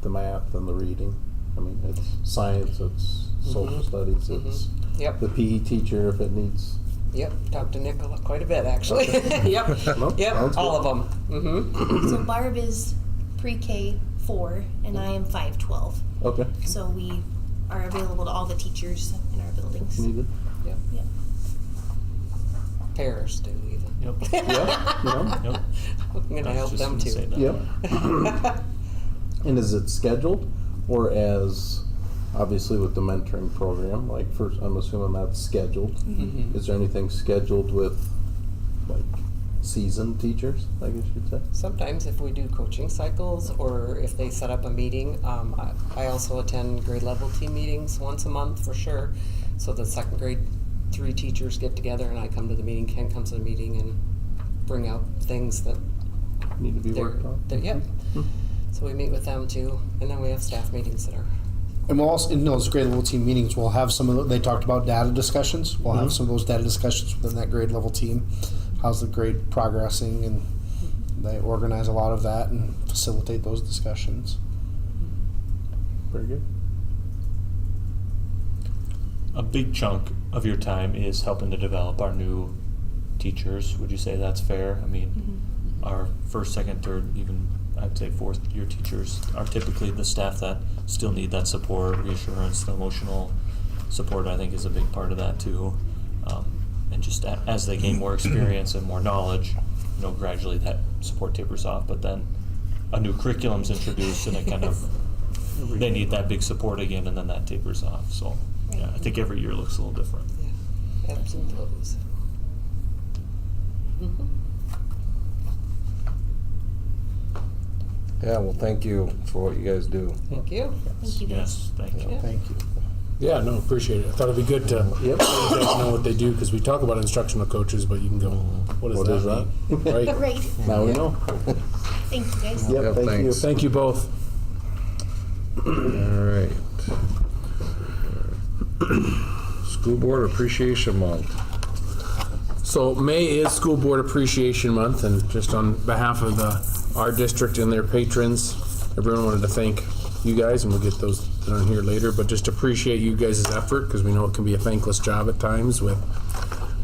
math and the reading. I mean, it's science, it's social studies, it's Yep. the PE teacher if it needs. Yep, talked to Nicola quite a bit actually. Yep, No, yep, sounds all good. of them. So Barb is pre-K 4 and I am 5-12. Okay. So we are available to all the teachers in our buildings. Needed. Yep. Yep. Pairs do even. Yep. Yep. I'm gonna help them too. Yep. And is it scheduled, or as obviously with the mentoring program? Like, first, I'm assuming that's scheduled. Mhm. Is there anything scheduled with like seasoned teachers? I guess you'd say. Sometimes if we do coaching cycles or if they set up a meeting, I also attend grade level team meetings once a month for sure. So the second grade 3 teachers get together and I come to the meeting, Ken comes to the meeting and bring out things that Need to be worked on. Yep. So we meet with them too, and then we have staff meetings that are. And we'll also, in those grade level team meetings, we'll have some of the, they talked about data discussions. We'll have some of those data discussions within that grade level team. How's the grade progressing? And they organize a lot of that and facilitate those discussions. Very good. A big chunk of your time is helping to develop our new teachers. Would you say that's fair? I mean, our first, second, third, even I'd say fourth year teachers are typically the staff that still need that support, reassurance, the emotional support, I think, is a big part of that too. And just as they gain more experience and more knowledge, gradually that support tapers off. But then a new curriculum's introduced and it kind of, they need that big support again, and then that tapers off. So yeah, I think every year looks a little different. Yeah, ebbs and flows. Yeah, well, thank you for what you guys do. Thank you. Thank you guys. Yes, thank you. Thank you. Yeah, no, appreciate it. I thought it'd be good to let you guys know what they do, because we talk about instructional coaches, but you can go, what does that mean? Right? Right. Now we know. Thank you guys. Yep, thank you. thanks. Thank you both. All right. School Board Appreciation Month. So May is School Board Appreciation Month, and just on behalf of our district and their patrons, everyone wanted to thank you guys, and we'll get those done here later, but just appreciate you guys' effort, because we know it can be a thankless job at times with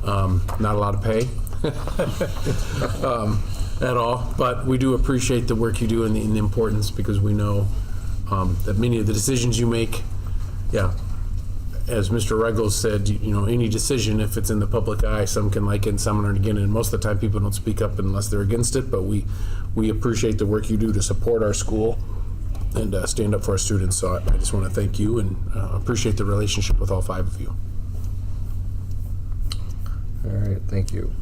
not a lot of pay at all, but we do appreciate the work you do and the importance, because we know that many of the decisions you make, as Mr. Ruggles said, any decision, if it's in the public eye, some can like it and some aren't against it, and most of the time people don't speak up unless they're against it, but we appreciate the work you do to support our school and stand up for our students. So I just want to thank you and appreciate the relationship with all 5 of you. All right, thank you.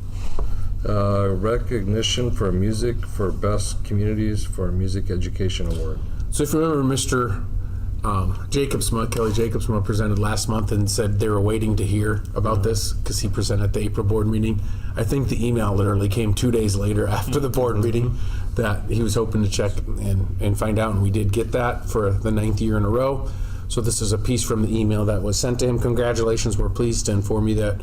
Recognition for music for best communities for Music Education Award. So if you remember, Mr. Kelly Jacobsma presented last month and said they were waiting to hear about this because he presented at the April board meeting. I think the email literally came 2 days later after the board meeting that he was hoping to check and find out, and we did get that for the 9th year in a row. So this is a piece from the email that was sent to him. Congratulations. We're pleased to inform you that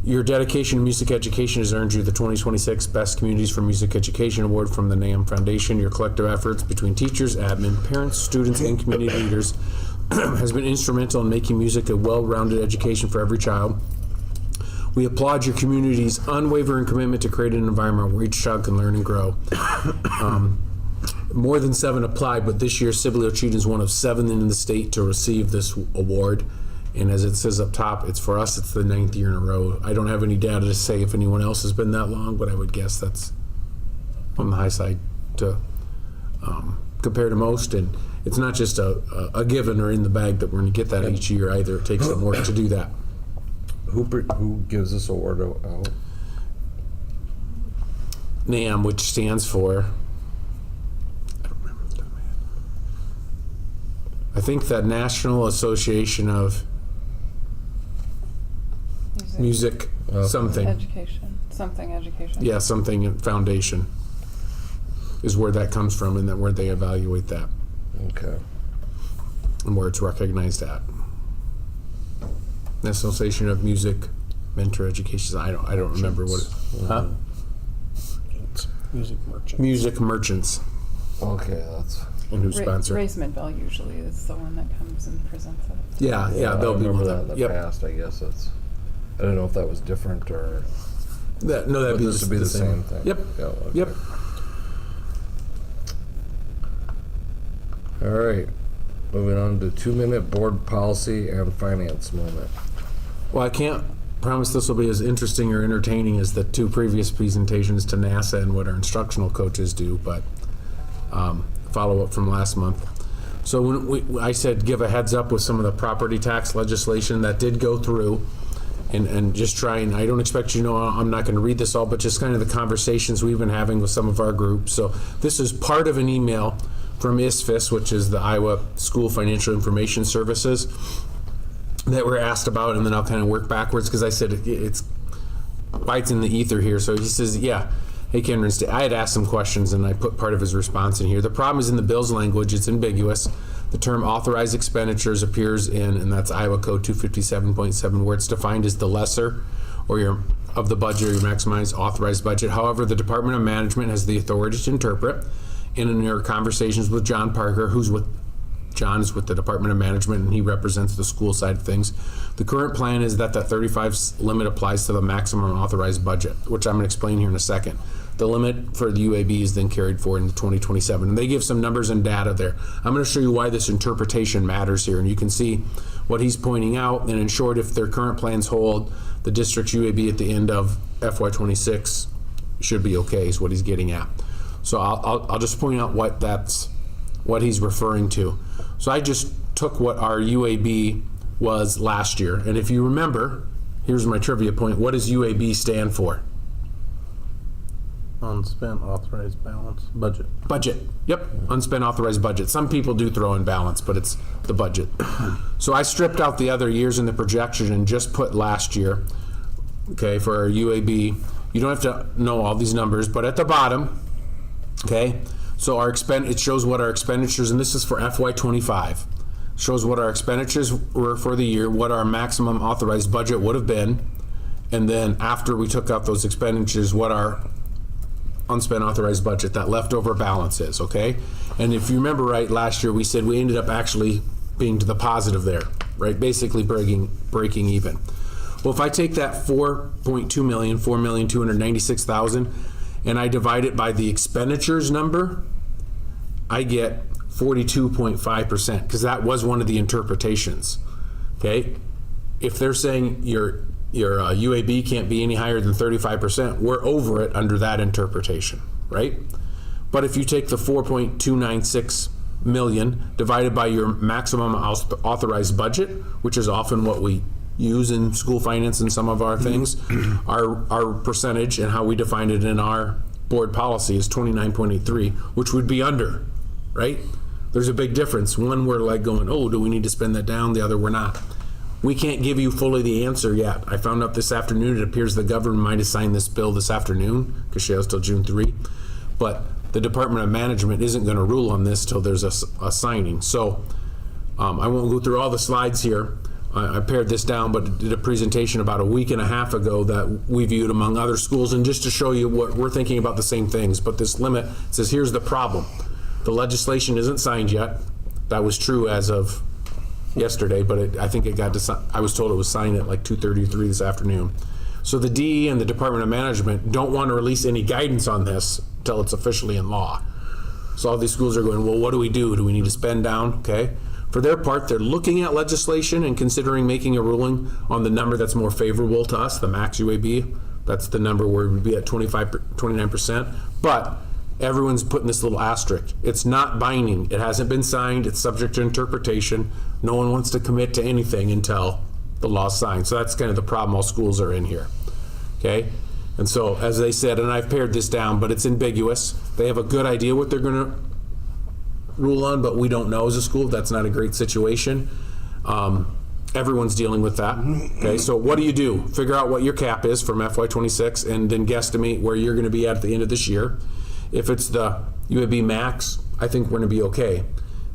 your dedication to music education has earned you the 2026 Best Communities for Music Education Award from the NAM Foundation. Your collective efforts between teachers, admin, parents, students, and community leaders has been instrumental in making music a well-rounded education for every child. We applaud your community's unwavering commitment to create an environment where each child can learn and grow. More than 7 applied, but this year Sibley Ochita is one of 7 in the state to receive this award. And as it says up top, it's for us, it's the 9th year in a row. I don't have any data to say if anyone else has been that long, but I would guess that's on the high side to compare to most. And it's not just a given or in the bag that we're going to get that each year either. It takes some work to do that. Who gives this award out? NAM, which stands for, I don't remember the man. I think the National Association of Music something. Education. Something education. Yeah, something foundation is where that comes from, and then where they evaluate that. Okay. And where it's recognized at. National Association of Music Mentor Education. I don't remember what it. Huh? Music merchant. Music Merchants. Okay, that's. And who sponsor? Ray Smithville usually is the one that comes and presents it. Yeah, they'll I be remember one that of in them. the past. I guess it's. I don't know if that was different or. That'd but be this would be the same thing. Yep. Yeah, okay. Yep. All right. Moving on to 2-minute board policy and finance moment. Well, I can't promise this will be as interesting or entertaining as the 2 previous presentations to NASA and what our instructional coaches do, but follow up from last month. So when I said give a heads up with some of the property tax legislation that did go through, and just try, and I don't expect you to know, I'm not going to read this all, but just kind of the conversations we've been having with some of our groups. So this is part of an email from ISFIS, which is the Iowa School Financial Information Services, that we're asked about, and then I'll kind of work backwards because I said it's bites in the ether here. So he says, yeah, hey, Cameron, I had asked some questions and I put part of his response in here. The problem is in the bill's language, it's ambiguous. The term authorized expenditures appears in, and that's Iowa Code 257.7, where it's defined as the lesser or your of the budget or your maximized authorized budget. However, the Department of Management has the authority to interpret, and in our conversations with John Parker, John is with the Department of Management, and he represents the school side of things. The current plan is that the 35 limit applies to the maximum authorized budget, which I'm going to explain here in a second. The limit for the UAB is then carried forward in 2027, and they give some numbers and data there. I'm going to show you why this interpretation matters here, and you can see what he's pointing out. And in short, if their current plans hold, the district's UAB at the end of FY26 should be okay, is what he's getting at. So I'll just point out what he's referring to. So I just took what our UAB was last year, and if you remember, here's my trivia point. What does UAB stand for? Unspent authorized balance budget. Budget. Yep. Unspent authorized budget. Some people do throw in balance, but it's the budget. So I stripped out the other years in the projection and just put last year. Okay, for our UAB. You don't have to know all these numbers, but at the bottom, okay, so it shows what our expenditures, and this is for FY25, shows what our expenditures were for the year, what our maximum authorized budget would have been, and then after we took out those expenditures, what our unspent authorized budget, that leftover balance is, okay? And if you remember right, last year we said we ended up actually being to the positive there, right? Basically breaking even. Well, if I take that 4.2 million, 4,296,000, and I divide it by the expenditures number, I get 42.5%, because that was one of the interpretations, okay? If they're saying your UAB can't be any higher than 35%, we're over it under that interpretation, right? But if you take the 4.296 million divided by your maximum authorized budget, which is often what we use in school finance and some of our things, our percentage and how we define it in our board policy is 29.83, which would be under, right? There's a big difference. One, we're like going, oh, do we need to spend that down? The other, we're not. We can't give you fully the answer yet. I found out this afternoon, it appears the governor might have signed this bill this afternoon, because she has till June 3. But the Department of Management isn't going to rule on this till there's a signing. So I won't go through all the slides here. I pared this down, but did a presentation about a week and a half ago that we viewed among other schools, and just to show you what we're thinking about the same things. But this limit says, here's the problem. The legislation isn't signed yet. That was true as of yesterday, but I think it got I was told it was signed at like 2:33 this afternoon. So the DE and the Department of Management don't want to release any guidance on this until it's officially in law. So all these schools are going, well, what do we do? Do we need to spend down? Okay. For their part, they're looking at legislation and considering making a ruling on the number that's more favorable to us, the max UAB. That's the number where it would be at 29%. But everyone's putting this little asterisk. It's not binding. It hasn't been signed. It's subject to interpretation. No one wants to commit to anything until the law's signed. So that's kind of the problem all schools are in here. Okay? And so, as they said, and I've pared this down, but it's ambiguous. They have a good idea what they're going to rule on, but we don't know as a school. That's not a great situation. Everyone's dealing with that. Okay, so what do? Figure out what your cap is from FY26 and then guesstimate where you're going to be at the end of this year. If it's the UAB max, I think we're going to be okay.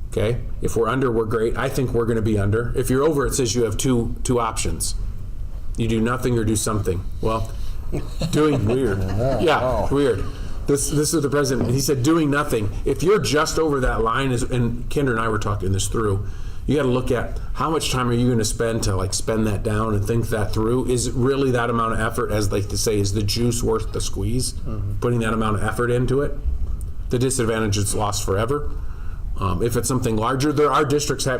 Okay, if we're under, we're great. I think we're going to be under. If you're over, it says you have two options. You do nothing or do something. Well, doing weird. Yeah, weird. This is the president. He said doing nothing. If you're just over that line, and Kendra and I were talking this through, you got to look at how much time are you going to spend to like spend that down and think that through. Is really that amount of effort, as like to say, is the juice worth the squeeze? Putting that amount of effort into it, the disadvantage is lost forever. If it's something larger, there are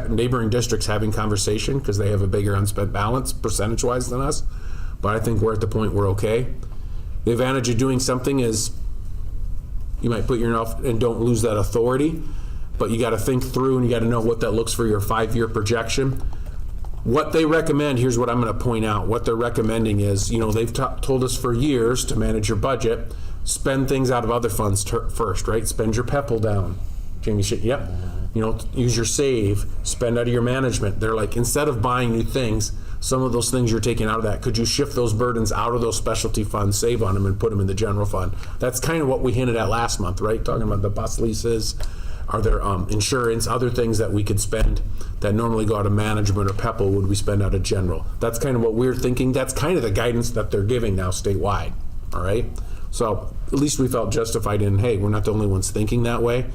neighboring districts having conversation because they have a bigger unspent balance percentage-wise than us. But I think we're at the point we're okay. The advantage of doing something is you might put yourself and don't lose that authority, but you got to think through and you got to know what that looks for your 5-year projection. What they recommend, here's what I'm going to point out. What they're recommending is, they've told us for years to manage your budget, spend things out of other funds first, right? Spend your PEPL down. Jamie should, yep. Use your save, spend out of your management. They're like, instead of buying new things, some of those things you're taking out of that, could you shift those burdens out of those specialty funds, save on them, and put them in the general fund? That's kind of what we hinted at last month, right? Talking about the bus leases, are there insurance, other things that we could spend that normally go out of management or PEPL would we spend out of general? That's kind of what we're thinking. That's kind of the guidance that they're giving now statewide, all right? So at least we felt justified in, hey, we're not the only ones thinking that way.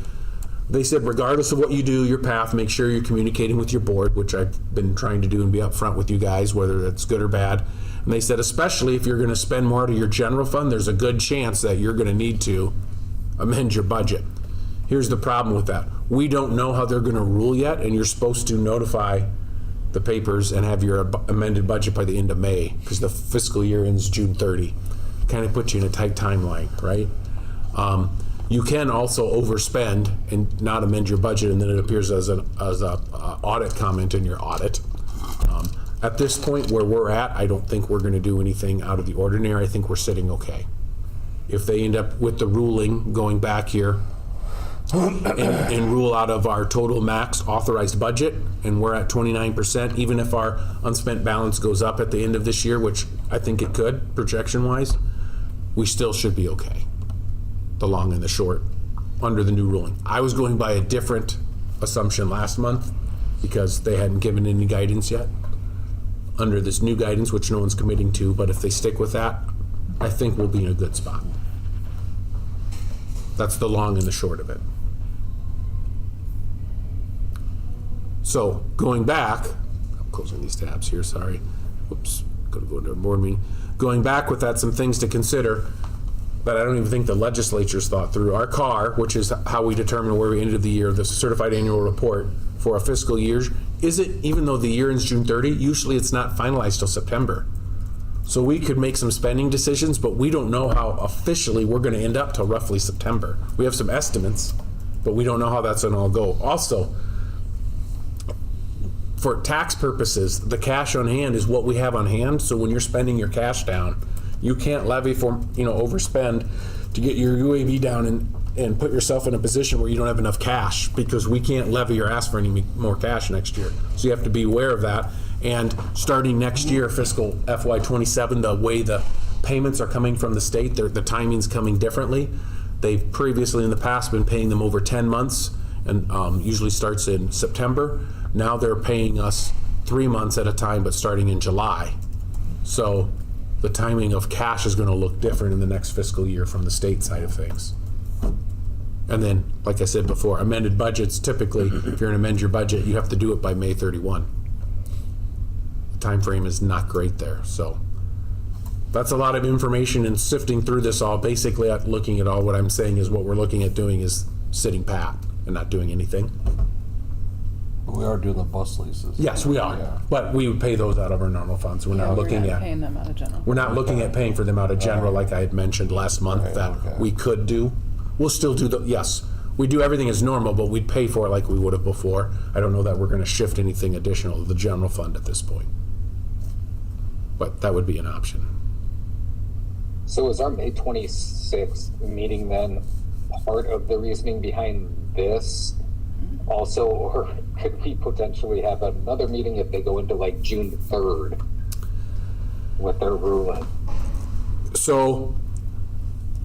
They said, regardless of what you do, your path, make sure you're communicating with your board, which I've been trying to do and be upfront with you guys, whether that's good or bad. And they said, especially if you're going to spend more out of your general fund, there's a good chance that you're going to need to amend your budget. Here's the problem with that. We don't know how they're going to rule yet, and you're supposed to notify the papers and have your amended budget by the end of May, because the fiscal year ends June 30. Kind of puts you in a tight timeline, right? You can also overspend and not amend your budget, and then it appears as a audit comment in your audit. At this point where we're at, I don't think we're going to do anything out of the ordinary. I think we're sitting okay. If they end up with the ruling going back here and rule out of our total max authorized budget, and we're at 29%, even if our unspent balance goes up at the end of this year, which I think it could, projection-wise, we still should be okay. The long and the short, under the new ruling. I was going by a different assumption last month because they hadn't given any guidance yet. Under this new guidance, which no one's committing to, but if they stick with that, I think we'll be in a good spot. That's the long and the short of it. So going back, I'm closing these tabs here, sorry. Whoops, gotta go into a board meeting. Going back with that, some things to consider that I don't even think the legislature's thought through. Our CAR, which is how we determine where we ended the year, the certified annual report for a fiscal year, is it, even though the year ends June 30, usually it's not finalized till September. So we could make some spending decisions, but we don't know how officially we're gonna end up till roughly September. We have some estimates, but we don't know how that's gonna all go. Also, for tax purposes, the cash on hand is what we have on hand, so when you're spending your cash down, you can't levy for, overspend to get your UAV down and put yourself in a position where you don't have enough cash, because we can't levy or ask for any more cash next year. So you have to be aware of that. And starting next year, fiscal FY27, the way the payments are coming from the state, the timing's coming differently. They've previously in the past been paying them over 10 months and usually starts in September. Now they're paying us 3 months at a time, but starting in July. So the timing of cash is going to look different in the next fiscal year from the state side of things. And then, like I said before, amended budgets, typically, if you're going to amend your budget, you have to do it by May 31. The time frame is not great there. So that's a lot of information, and sifting through this all, basically looking at all, what I'm saying is what we're looking at doing is sitting pat and not doing anything. We are doing the bus leases. Yes, we are. Yeah. But we would pay those out of our normal funds. We're not looking at paying them out of general. We're not looking at paying for them out of general, like I had mentioned last month, that we could do. We'll still do yes, we do everything as normal, but we'd pay for it like we would have before. I don't know that we're gonna shift anything additional to the general fund at this point. But that would be an option. So is our May 26th meeting then part of the reasoning behind this also, or could we potentially have another meeting if they go into like June 3rd with their ruling? So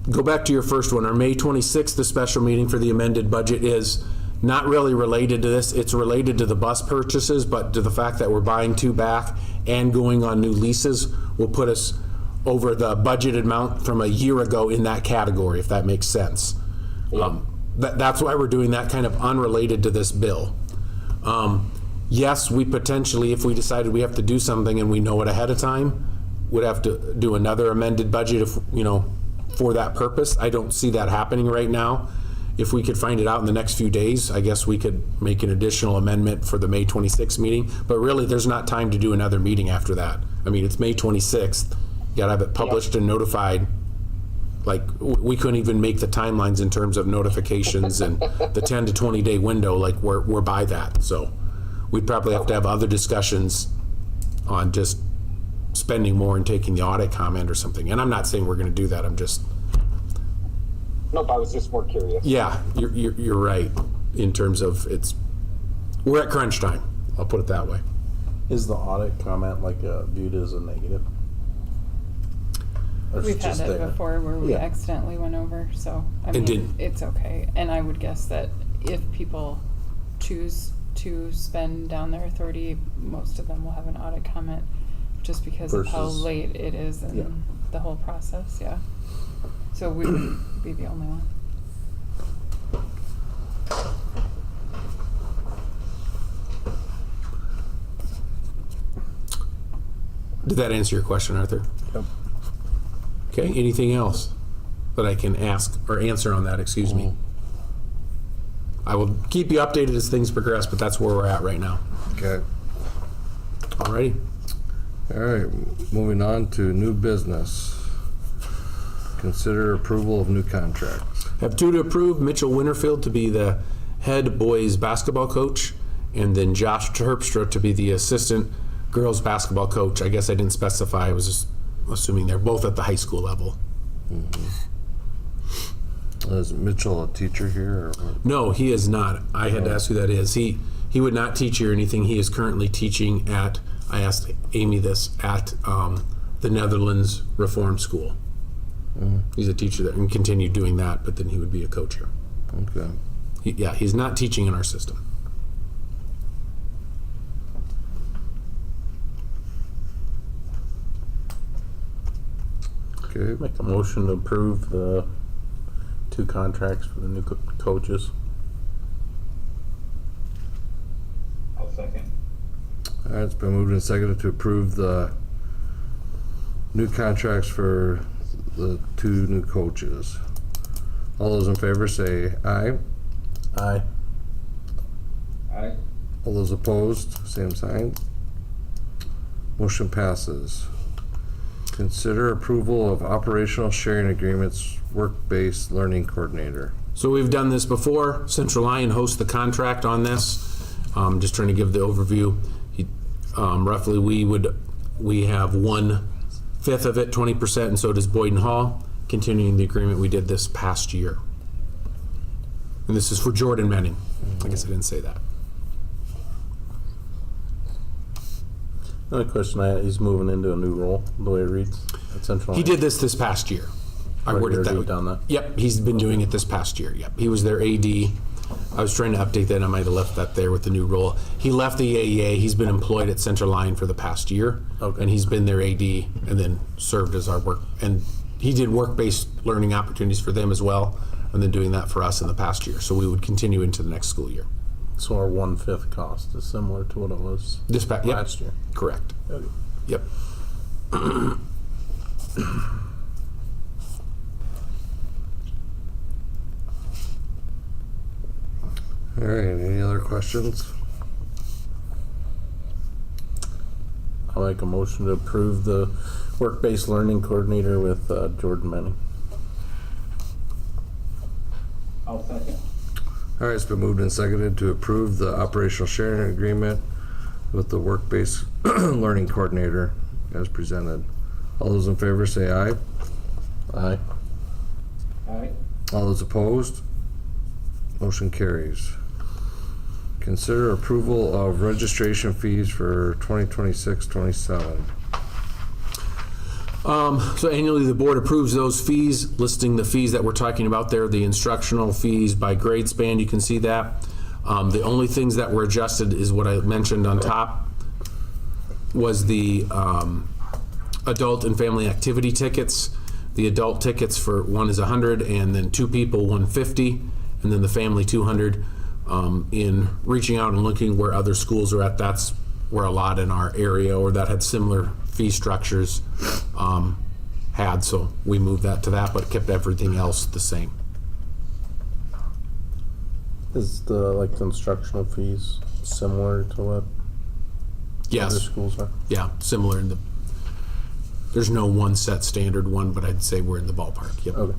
go back to your first one. Our May 26th, the special meeting for the amended budget is not really related to this. It's related to the bus purchases, but to the fact that we're buying 2 back and going on new leases will put us over the budgeted amount from a year ago in that category, if that makes sense. That's why we're doing that, kind of unrelated to this bill. Yes, we potentially, if we decided we have to do something and we know it ahead of time, would have to do another amended budget if, for that purpose. I don't see that happening right now. If we could find it out in the next few days, I guess we could make an additional amendment for the May 26th meeting. But really, there's not time to do another meeting after that. I mean, it's May 26th. You gotta have it published and notified. Like, we couldn't even make the timelines in terms of notifications and the 10 to 20 day window, like we're by that. So we'd probably have to have other discussions on just spending more and taking the audit comment or something. And I'm not saying we're gonna do that, I'm just. Nope, I was just more curious. Yeah, you're right in terms of we're at crunch time. I'll put it that way. Is the audit comment viewed as a negative? Or is We've it had just it there? before where we Yeah. accidentally went over, so I And mean, it's okay. And I would guess that if people choose to spend down their authority, most of them will have an audit comment just because of how Versus- late it is in the whole process, yeah. So we would be the only one. Did that answer your question, Arthur? Yep. Okay, anything else that I can ask or answer on that, excuse me? I will keep you updated as things progress, but that's where we're at right now. Okay. Alrighty. All right, moving on to new business. Consider approval of new contracts. Have 2 to approve, Mitchell Winterfield to be the head boys basketball coach, and then Josh Terpstra to be the assistant girls basketball coach. I guess I didn't specify, I was just assuming they're both at the high school level. Is Mitchell a teacher here? Or what? No, he is not. I had to ask who that is. He would not teach here or anything. He is currently teaching at, I asked Amy this, at the Netherlands Reform School. He's a teacher that and continue doing that, but then he would be a coach here. Okay. He's not teaching in our system. Okay. Make a motion to approve the 2 contracts for the new coaches. I'll second. All right, it's been moved and seconded to approve the new contracts for the 2 new coaches. All those in favor say aye. Aye. Aye. All those opposed, same sign. Motion passes. Consider approval of operational sharing agreements, work-based learning coordinator. So we've done this before. Central Lyon hosts the contract on this. Just trying to give the overview. Roughly, we have 1/5 of it, 20%, and so does Boyden Hall, continuing the agreement we did this past year. And this is for Jordan Menning. I guess I didn't say that. Another question I had, he's moving into a new role, the way it reads at Central. He did this past year. I Right, worded you that. already done that? Yep, he's been doing it this past year. Yep, he was their AD. I was trying to update that. I might have left that there with the new role. He left the AEA. He's been employed at Central Lyon for the past year, and he's been their AD and then served as our work. And he did work-based learning opportunities for them as well, and then doing that for us in the past year. So we would continue into the next school year. So our 1/5 cost is similar to what it was This yep, last year. correct. Okay. Yep. All right, any other questions? I'll make a motion to approve the work-based learning coordinator with Jordan Manning. I'll second. All right, it's been moved and seconded to approve the operational sharing agreement with the work-based learning coordinator as presented. All those in favor say aye. Aye. Aye. All those opposed? Motion carries. Consider approval of registration fees for 2026-27. So annually, the board approves those fees, listing the fees that we're talking about there, the instructional fees by grade span. You can see that. The only things that were adjusted is what I mentioned on top, was the adult and family activity tickets. The adult tickets for one is 100, and then 2 people 150, and then the family 200. In reaching out and looking where other schools are at, that's where a lot in our area or that had similar fee structures had. So we moved that to that, but kept everything else the same. Is the instructional fees similar to what Yes. other schools are? Yeah, similar in the. There's no one set standard one, but I'd say we're in the ballpark. Yep. Okay.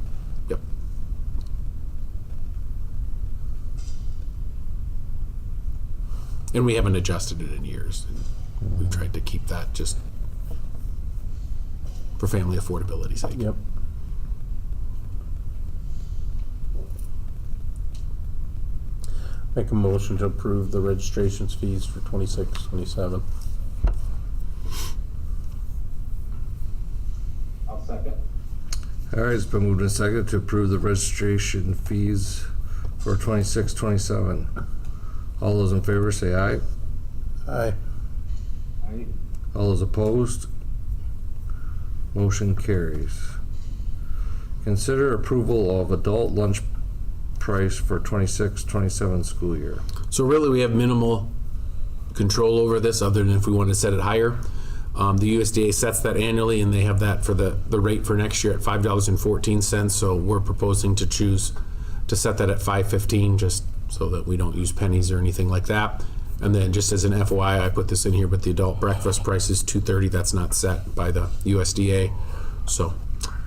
Yep. And we haven't adjusted it in years. We've tried to keep that just for family affordability's sake. Yep. Make a motion to approve the registrations fees for 26-27. I'll second. All right, it's been moved and seconded to approve the registration fees for 26-27. All those in favor say aye. Aye. Aye. All those opposed? Motion carries. Consider approval of adult lunch price for 26-27 school year. So really, we have minimal control over this, other than if we want to set it higher. The USDA sets that annually, and they have that for the rate for next year at $5.14. So we're proposing to choose to set that at $5.15, just so that we don't use pennies or anything like that. And then just as an FYI, I put this in here, but the adult breakfast price is $2.30. That's not set by the USDA. So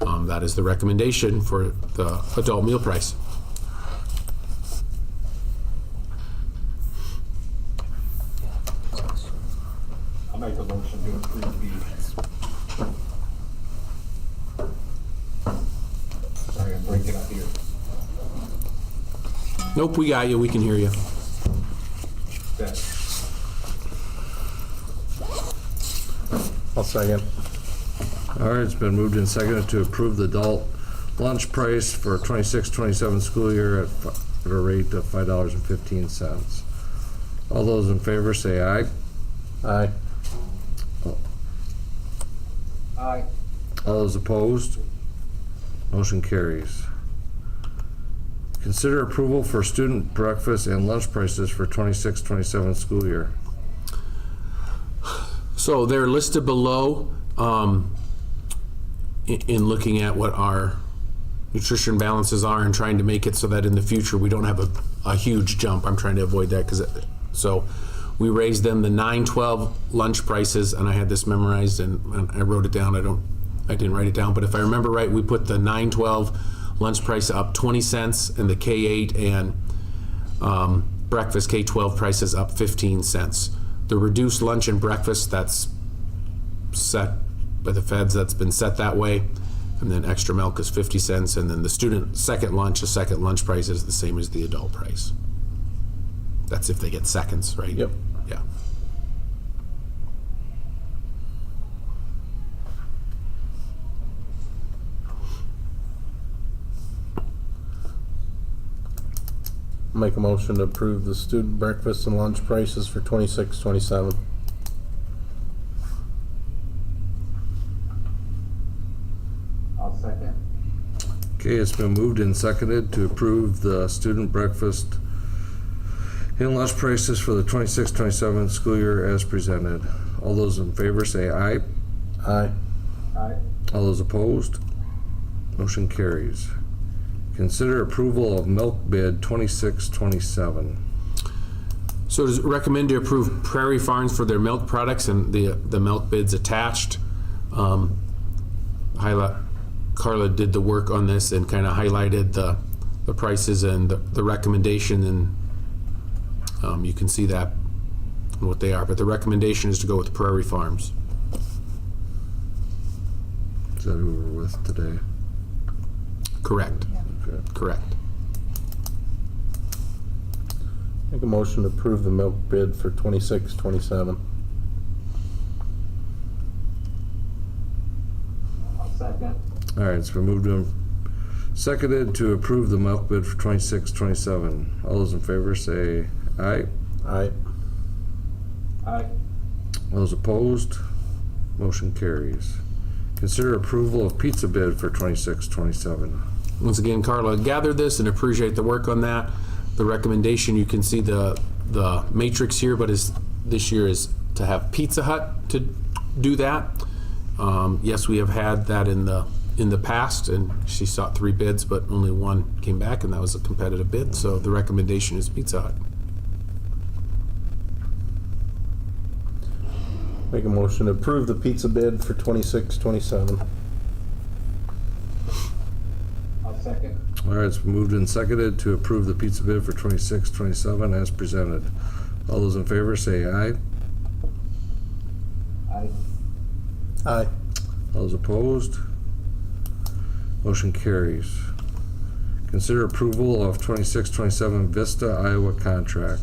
that is the recommendation for the adult meal price. I'll make a motion to approve these. Sorry, I'm breaking up here. Nope, we got you. We can hear you. Okay. I'll second. All right, it's been moved and seconded to approve the adult lunch price for 26-27 school year at a rate of $5.15. All those in favor say aye. Aye. Aye. All those opposed? Motion carries. Consider approval for student breakfast and lunch prices for 26-27 school year. So they're listed below in looking at what our nutrition balances are and trying to make it so that in the future we don't have a huge jump. I'm trying to avoid that so we raised them the 9-12 lunch prices, and I had this memorized and I wrote it down. I didn't write it down, but if I remember right, we put the 9-12 lunch price up 20 cents and the K-8 and breakfast K-12 prices up 15 cents. The reduced lunch and breakfast, that's set by the feds, that's been set that way. And then extra milk is 50 cents. And then the student second lunch price is the same as the adult price. That's if they get seconds, right? Yep. Yeah. Make a motion to approve the student breakfast and lunch prices for 26-27. I'll second. Okay, it's been moved and seconded to approve the student breakfast and lunch prices for the 26-27 school year as presented. All those in favor say aye. Aye. Aye. All those opposed? Motion carries. Consider approval of milk bid 26-27. So does it recommend to approve Prairie Farms for their milk products and the milk bids attached. Carla did the work on this and kind of highlighted the prices and the recommendation, and you can see that and what they are. But the recommendation is to go with Prairie Farms. Is that who we're with today? Correct. Okay. Correct. Make a motion to approve the milk bid for 26-27. I'll second. All right, it's been moved and seconded to approve the milk bid for 26-27. All those in favor say aye. Aye. Aye. All those opposed? Motion carries. Consider approval of pizza bid for 26-27. Once again, Carla gathered this and appreciate the work on that. The recommendation, you can see the matrix here, but this year is to have Pizza Hut to do that. Yes, we have had that in the past, and she sought 3 bids, but only 1 came back, and that was a competitive bid. So the recommendation is Pizza Hut. Make a motion to approve the pizza bid for 26-27. I'll second. All right, it's been moved and seconded to approve the pizza bid for 26-27 as presented. All those in favor say aye. Aye. Aye. All those opposed? Motion carries. Consider approval of 26-27 Vista Iowa contract.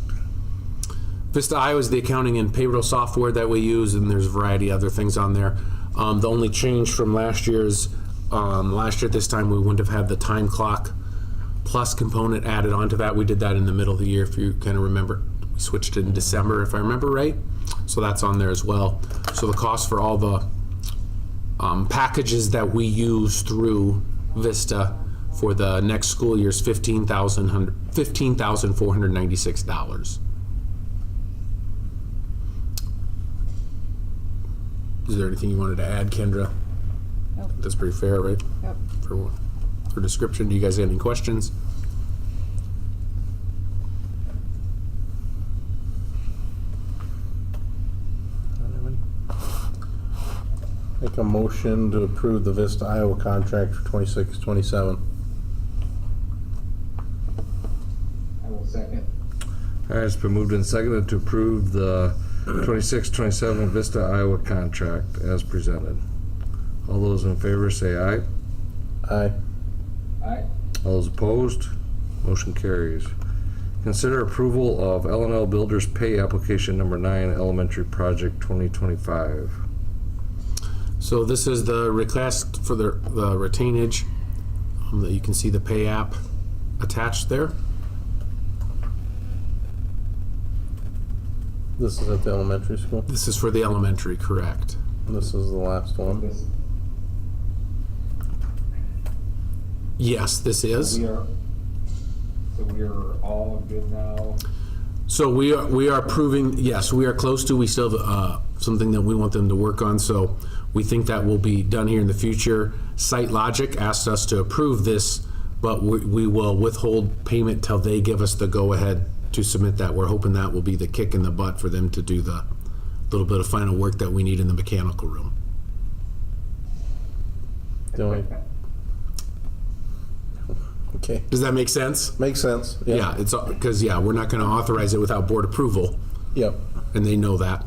Vista Iowa is the accounting and payroll software that we use, and there's a variety of other things on there. The only change from last year is last year at this time we wouldn't have had the time clock plus component added onto that. We did that in the middle of the year, if you kind of remember. We switched it in December, if I remember right. So that's on there as well. So the cost for all the packages that we use through Vista for the next school year is $15,496. Is there anything you wanted to add, Kendra? Nope. That's pretty fair, right? Yep. For description, do you guys have any questions? Make a motion to approve the Vista Iowa contract for 26-27. I will second. All right, it's been moved and seconded to approve the 26-27 Vista Iowa contract as presented. All those in favor say aye. Aye. Aye. All those opposed? Motion carries. Consider approval of L&L Builders Pay Application Number 9 Elementary Project 2025. So this is the request for the retainage. That you can see the pay app attached there. This is at the elementary school. This is for the elementary, correct? This is the last one. This, Yes, this is. we are, so we are all good now. So we are approving, yes, we are close to, we still have something that we want them to work on, so we think that will be done here in the future. SiteLogic asked us to approve this, but we will withhold payment till they give us the go-ahead to submit that. We're hoping that will be the kick in the butt for them to do the little bit of final work that we need in the mechanical room. Okay. Does that make sense? Makes sense. Yeah, it's because, we're not going to authorize it without board approval. Yep. And they know that.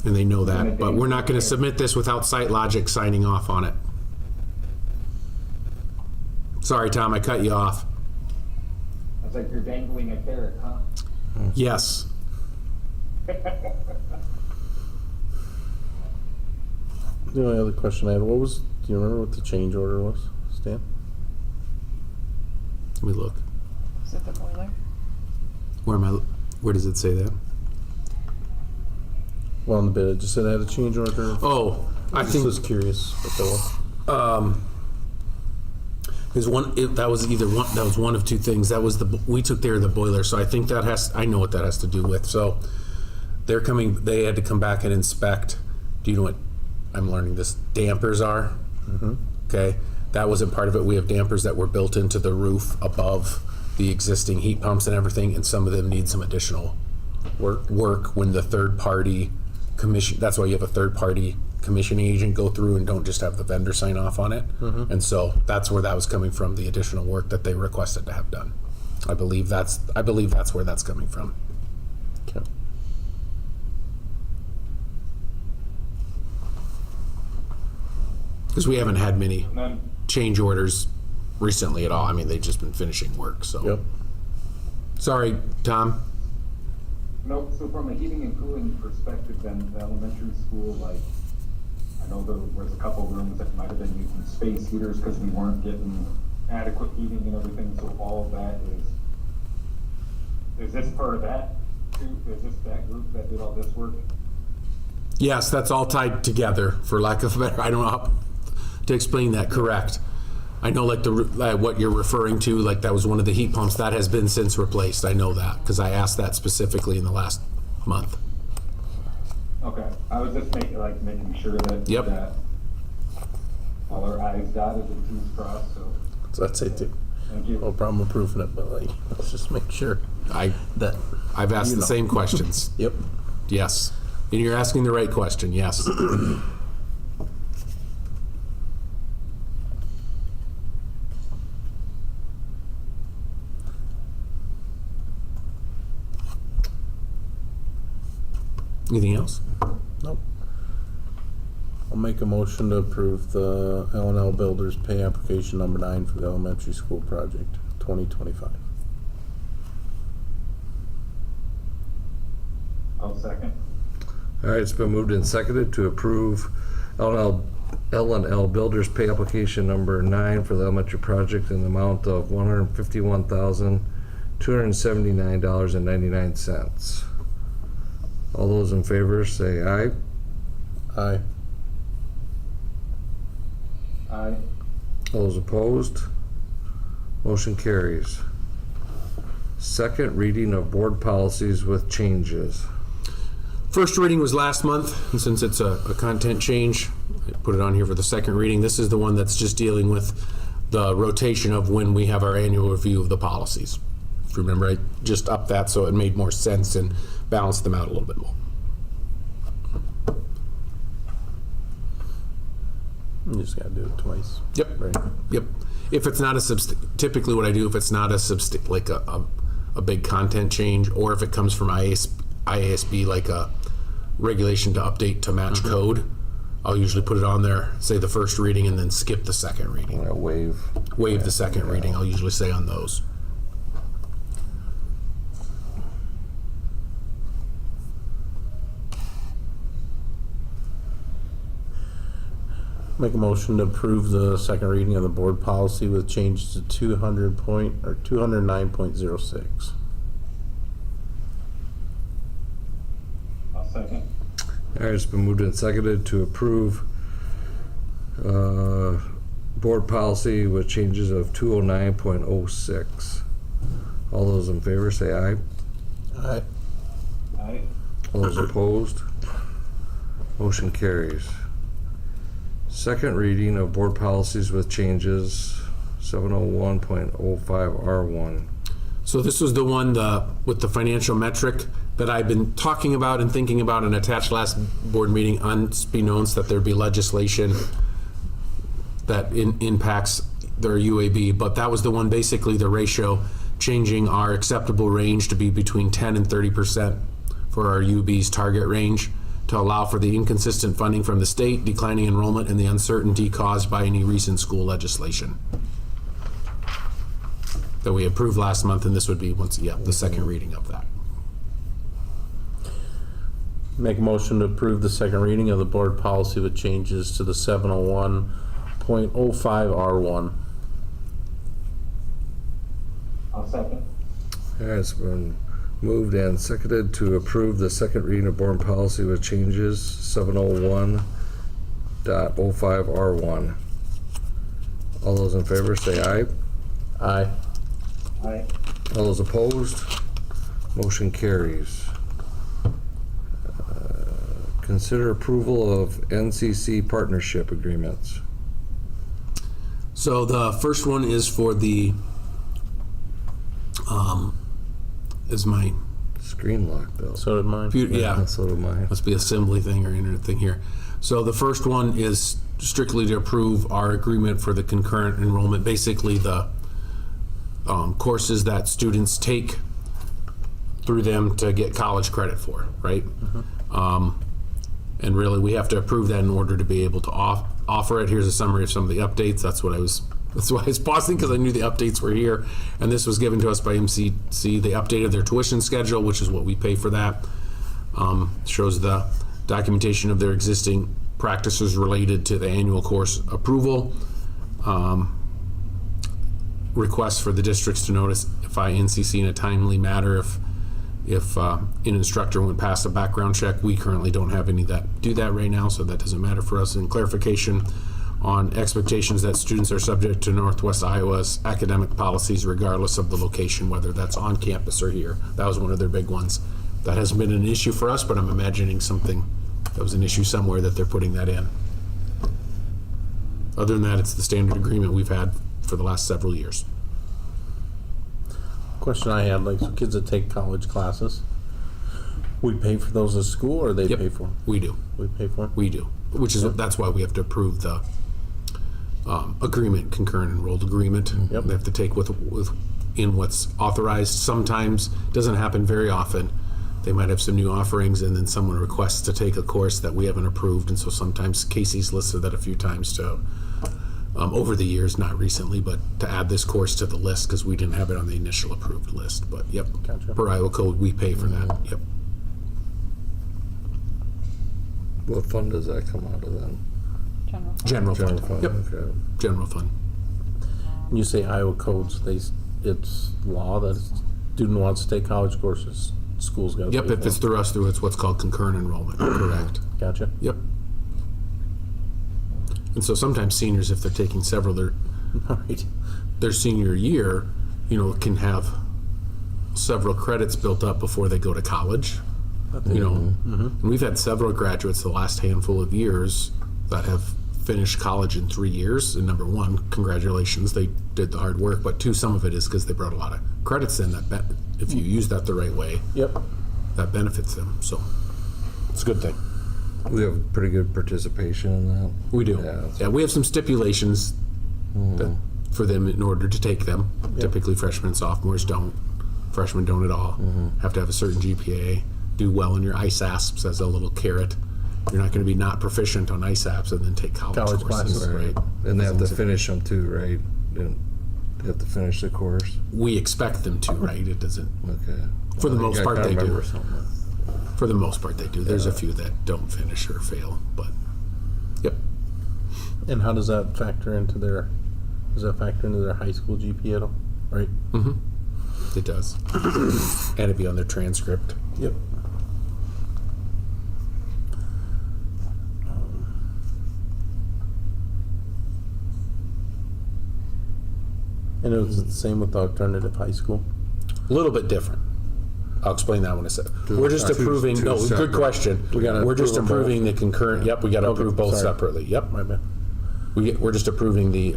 And they know that, but we're not going to submit this without SiteLogic signing off on it. Sorry, Tom, I cut you off. It's like you're dangling a carrot, huh? Yes. The only other question I had, do you remember what the change order was, Stan? Let me look. Is it the boiler? Where does it say that? Well, on the bid, it just said it had a change order. Oh, I just was curious what that was. That was one of two things. That was we took care of the boiler, so I think I know what that has to do with. So they had to come back and inspect. Do you know what I'm learning this? Dampers are? Mm-hmm. Okay. That wasn't part of it. We have dampers that were built into the roof above the existing heat pumps and everything, and some of them need some additional work when the third party commission. That's why you have a third party commissioning agent go through and don't just have the vendor sign off on it. Mhm. And so that's where that was coming from, the additional work that they requested to have done. I believe that's where that's coming from. Okay. Because we haven't had many And then, change orders recently at all. I mean, they've just been finishing work, so. Yep. Sorry, Tom. no, so from a heating and cooling perspective, then the elementary school, like, I know there was a couple rooms that might have been using space heaters because we weren't getting adequate heating and everything, so all of that is this part of that too? Is this that group that did all this work? Yes, that's all tied together, for lack of a better, I don't know how to explain that, correct. I know like what you're referring to, like that was one of the heat pumps, that has been since replaced, I know that, because I asked that specifically in the last month. Okay, I was just making sure that, Yep. that all our I's dotted and T's crossed, so. So that's it too. Thank you. No problem approving it, but let's just make sure that I've asked you the know. same questions. Yep. Yes, and you're asking the right question, yes. Anything else? Nope. I'll make a motion to approve the L&L Builders pay application number 9 for the elementary school project 2025. I'll second. All right, it's been moved and seconded to approve L&L Builders pay application number 9 for the elementary project in the amount of $151,279.99. All those in favor say aye. Aye. Aye. All those opposed? Motion carries. Second reading of board policies with changes. First reading was last month, and since it's a content change, I put it on here for the second reading. This is the one that's just dealing with the rotation of when we have our annual review of the policies. If you remember, I just upped that so it made more sense and balanced them out a little bit more. You just gotta do it twice. Yep. Right. Yep. If it's not typically what I do, if it's not a big content change, or if it comes from IASB, like a regulation to update to match code, I'll usually put it on there, say the first reading, and then skip the second reading. Waive the second reading, I'll usually say on those. Make a motion to approve the second reading of the board policy with changes to 209.06. I'll second. All right, it's been moved and seconded to approve board policy with changes of 209.06. All those in favor say aye. Aye. Aye. All those opposed? Motion carries. Second reading of board policies with changes, 701.05R1. So this was the one with the financial metric that I've been talking about and thinking about and attached last board meeting, unbeknownst that there'd be legislation that impacts their UAB, but that was the one, basically the ratio, changing our acceptable range to be between 10 and 30% for our UB's target range to allow for the inconsistent funding from the state, declining enrollment, and the uncertainty caused by any recent school legislation that we approved last month, and this would be the second reading of that. Make a motion to approve the second reading of the board policy with changes to the 701.05R1. I'll second. All right, it's been moved and seconded to approve the second reading of board policy with changes, 701.05R1. All those in favor say aye. Aye. Aye. All those opposed? Motion carries. Consider approval of NCC partnership agreements. So the first one is for the, is my Screen lock though. So did mine. yeah, So did mine. must be assembly thing or internet thing here. So the first one is strictly to approve our agreement for the concurrent enrollment, basically the courses that students take through them to get college credit for, right? And really, we have to approve that in order to be able to offer it. Here's a summary of some of the updates. That's why I was pausing, because I knew the updates were here. And this was given to us by MCC. They updated their tuition schedule, which is what we pay for that. Shows the documentation of their existing practices related to the annual course approval. Requests for the districts to notify NCC in a timely manner if an instructor went past a background check. We currently don't have any that do that right now, so that doesn't matter for us. And clarification on expectations that students are subject to Northwest Iowa's academic policies regardless of the location, whether that's on campus or here. That was one of their big ones. That hasn't been an issue for us, but I'm imagining something that was an issue somewhere that they're putting that in. Other than that, it's the standard agreement we've had for the last several years. Question I had, like, so kids that take college classes, we pay for those at school, or they Yep, pay for them? we do. We pay for them? We do, which is, that's why we have to approve the agreement, concurrent enrolled agreement. Yep. They have to take in what's authorized. Sometimes, doesn't happen very often, they might have some new offerings and then someone requests to take a course that we haven't approved, and so sometimes Casey's listed that a few times to, over the years, not recently, but to add this course to the list because we didn't have it on the initial approved list. But yep, Gotcha. per Iowa code, we pay for that. Yep. What fund does that come out of then? General. General fund. Yep. Okay. General fund. When you say Iowa codes, it's law that a student wants to take college courses, school's got to Yep, pay if for it's it. through us, it's what's called concurrent enrollment. Correct. Gotcha. Yep. And so sometimes seniors, if they're taking several, Right. their senior year, can have several credits built up before they go to college. And we've had several graduates the last handful of years that have finished college in 3 years. And number one, congratulations, they did the hard work. But two, some of it is because they brought a lot of credits in that if you use that the right way, Yep. that benefits them. So it's a good thing. We have pretty good participation in that. We do. Yeah. Yeah, we have some stipulations that, for them in order to take them. Typically freshmen and sophomores don't. Freshmen don't at all. Have to have a certain GPA. Do well in your ISAPs as a little carrot. You're not going to be not proficient on ISAPs and then take college courses, classes. right? And they have to finish them too, right? They have to finish the course. We expect them to, right? It doesn't. Okay. For the most part, they do. Something. For the most part, they do. There's a few that don't finish or fail, but yep. And how does that factor into their high school GPA at all? Right? It does. And it'd be on their transcript. Yep. And it was the same with the alternative high school? A little bit different. I'll explain that when I say. We're just Two approving, no, good separate. question. We gotta We're just approve them approving the concurrent, yep, we gotta Okay, approve both sorry. separately, yep. My bad. We're just approving the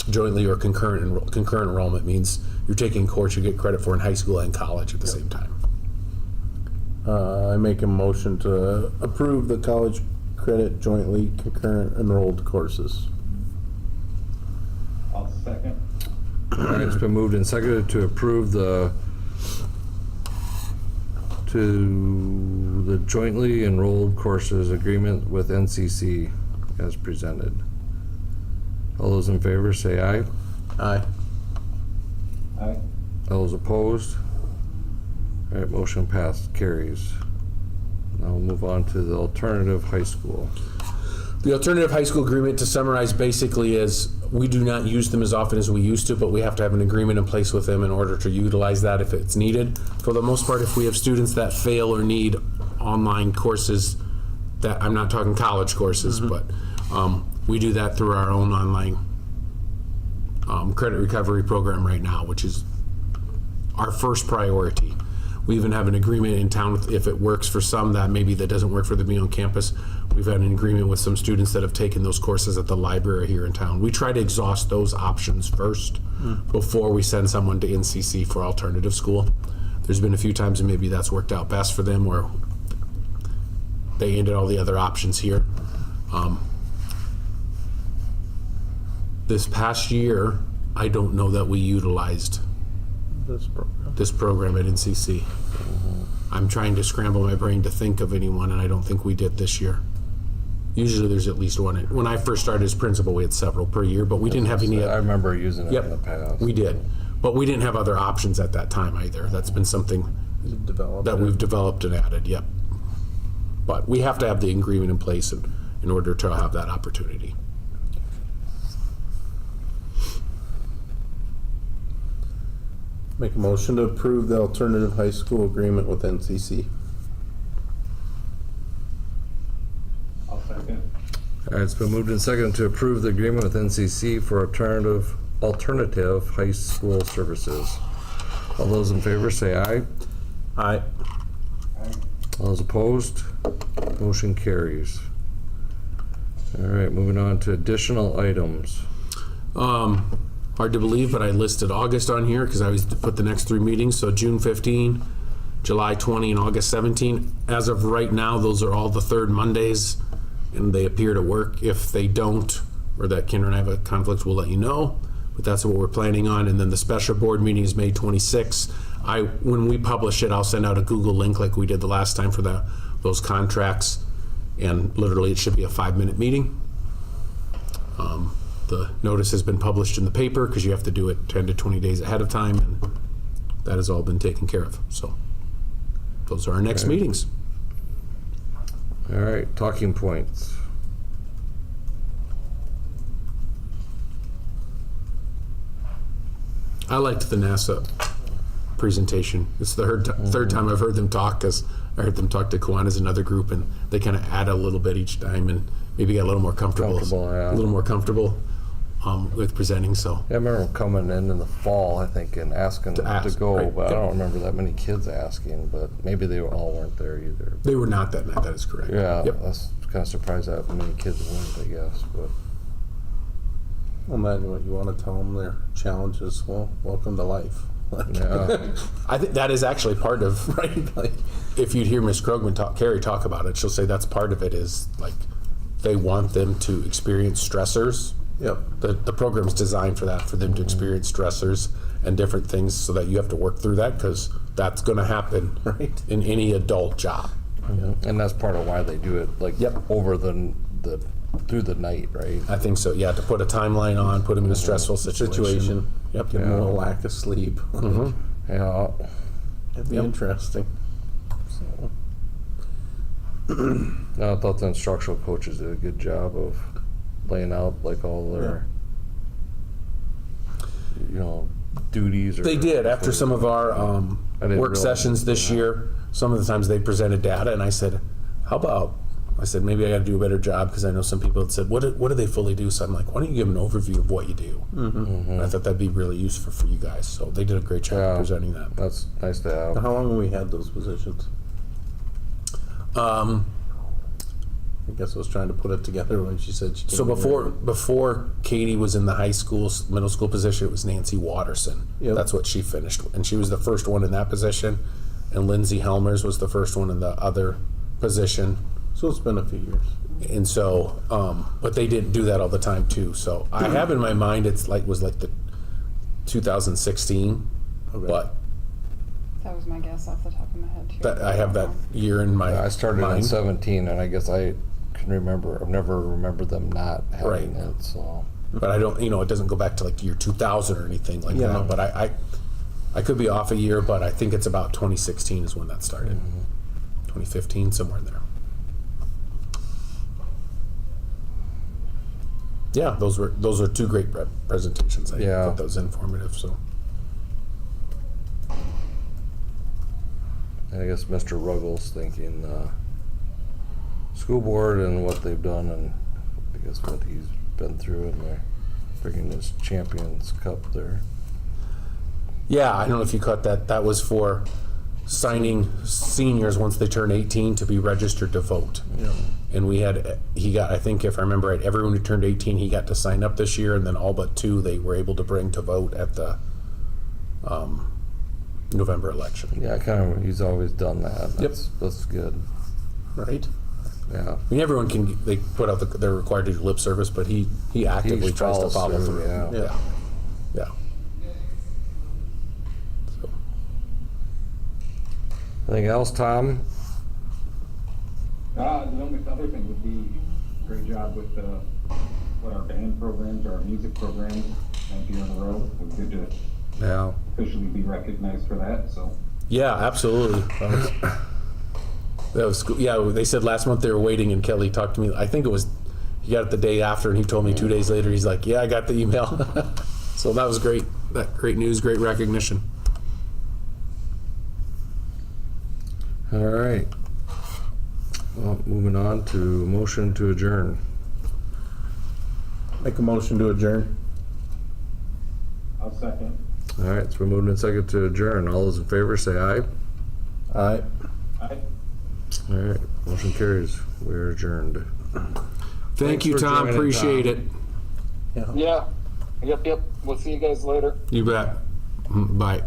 jointly or concurrent enrollment means you're taking a course you get credit for in high school and college at the same time. I make a motion to approve the college credit jointly concurrent enrolled courses. I'll second. All right, it's been moved and seconded to approve the jointly enrolled courses agreement with NCC as presented. All those in favor say aye. Aye. Aye. All those opposed? All right, motion passed, carries. Now we'll move on to the alternative high school. The alternative high school agreement, to summarize, basically is we do not use them as often as we used to, but we have to have an agreement in place with them in order to utilize that if it's needed. For the most part, if we have students that fail or need online courses, that I'm not talking college courses, but we do that through our own online credit recovery program right now, which is our first priority. We even have an agreement in town with, if it works for some that maybe that doesn't work for them being on campus. We've had an agreement with some students that have taken those courses at the library here in town. We try to exhaust those options first before we send someone to NCC for alternative school. There's been a few times and maybe that's worked out best for them where they ended all the other options here. This past year, I don't know that we utilized this program at NCC. I'm trying to scramble my brain to think of anyone, and I don't think we did this year. Usually there's at least one. When I first started as principal, we had several per year, but we didn't have any. I remember using it in the past. We did, but we didn't have other options at that time either. That's been something that we've developed and added, yep. But we have to have the agreement in place in order to have that opportunity. Make a motion to approve the alternative high school agreement with NCC. I'll second. All right, it's been moved and seconded to approve the agreement with NCC for alternative high school services. All those in favor say aye. Aye. All those opposed? Motion carries. All right, moving on to additional items. Hard to believe, but I listed August on here because I always put the next 3 meetings. So June 15, July 20, and August 17. As of right now, those are all the third Mondays, and they appear to work. If they don't, or that Kendra and I have a conflict, we'll let you know. But that's what we're planning on. And then the special board meeting is May 26. When we publish it, I'll send out a Google link like we did the last time for those contracts, and literally it should be a 5-minute meeting. The notice has been published in the paper because you have to do it 10 to 20 days ahead of time, and that has all been taken care of. So those are our next meetings. All right, talking points. I liked the NASA presentation. It's the third time I've heard them talk, because I heard them talk to Kiwanis, another group, and they kind of add a little bit each time and maybe get a little more comfortable. Yeah. A little more comfortable with presenting. So Yeah, I remember coming in the fall, I think, and asking to go, right. but I don't remember that many kids asking, but maybe they all weren't there either. They were not that many, that is correct. Yeah, Yep. I was kind of surprised that many kids went, I guess, but. Well, then what you want to tell them their challenges, well, welcome to life. Yeah. I think that is actually part of, right? Like, if you'd hear Miss Krogman Carrie talk about it, she'll say that's part of it is like they want them to experience stressors. Yep. The program's designed for that, for them to experience stressors and different things, so that you have to work through that, because that's going to happen Right. in any adult job. And that's part of why they do it, like, over the through the night, right? I think so, yeah, to put a timeline on, put them in a stressful situation. Yep. Give them a little lack of sleep. Yeah. It'd be interesting. So. No, I thought the instructional coaches did a good job of laying out like all their, duties. They did. After some of our work realize sessions this year, some of the times they presented data, and I said, how about I said, maybe I got to do a better job because I know some people had said, what do they fully do? So I'm like, why don't you give an overview of what you do? And I thought that'd be really useful for you guys. So they did a great job of presenting that. That's nice to have. How long have we had those positions? I guess I was trying to put it together when she said she came So in before Katie was in the middle school position, it was Nancy Watterson. Yep. That's what she finished, and she was the first one in that position. And Lindsay Helmers was the first one in the other position. So it's been a few years. And so, but they didn't do that all the time too. So I have in my mind was like the 2016, but That was my guess off the top of my head too. that I have that year in my I started in mind. 17, and I guess I can remember. I've never remembered them not having Right. it. So, But I don't, it doesn't go back to like the year 2000 or anything like Yeah. that. But I could be off a year, but I think it's about 2016 is when that started. 2015, somewhere in there. Yeah, those are two great presentations. I Yeah. thought that was informative. So I guess Mr. Ruggles thinking school board and what they've done, and I guess what he's been through, and they're bringing this Champions Cup there. yeah, I don't know if you caught that. That was for signing seniors once they turn 18 to be registered to vote. Yeah. And he got, I think if I remember right, everyone who turned 18, he got to sign up this year, and then all but 2 they were able to bring to vote at the November election. Yeah, he's always done that. That's good. Right? Yeah. I mean, everyone they put out they're required to do lip service, but he actively tries to follow through. Yeah. Yeah. So, Anything else, Tom? The only other thing would be great job with what our band programs, our music programs, 9th year in a row. It was good to officially be recognized for that. So yeah, absolutely. That was cool. Yeah, they said last month they were waiting, and Kelly talked to me. I think he got it the day after, and he told me 2 days later. He's like, "Yeah, I got the email." So that was great. That great news, great recognition. All right. Well, moving on to motion to adjourn. Make a motion to adjourn. I'll second. All right, it's been moved and seconded to adjourn. All those in favor say aye. Aye. Aye. All right, motion carries. We're adjourned. Thank you, for Tom. joining, Appreciate Tom. it. Yeah. Yep. We'll see you guys later. You bet. Bye.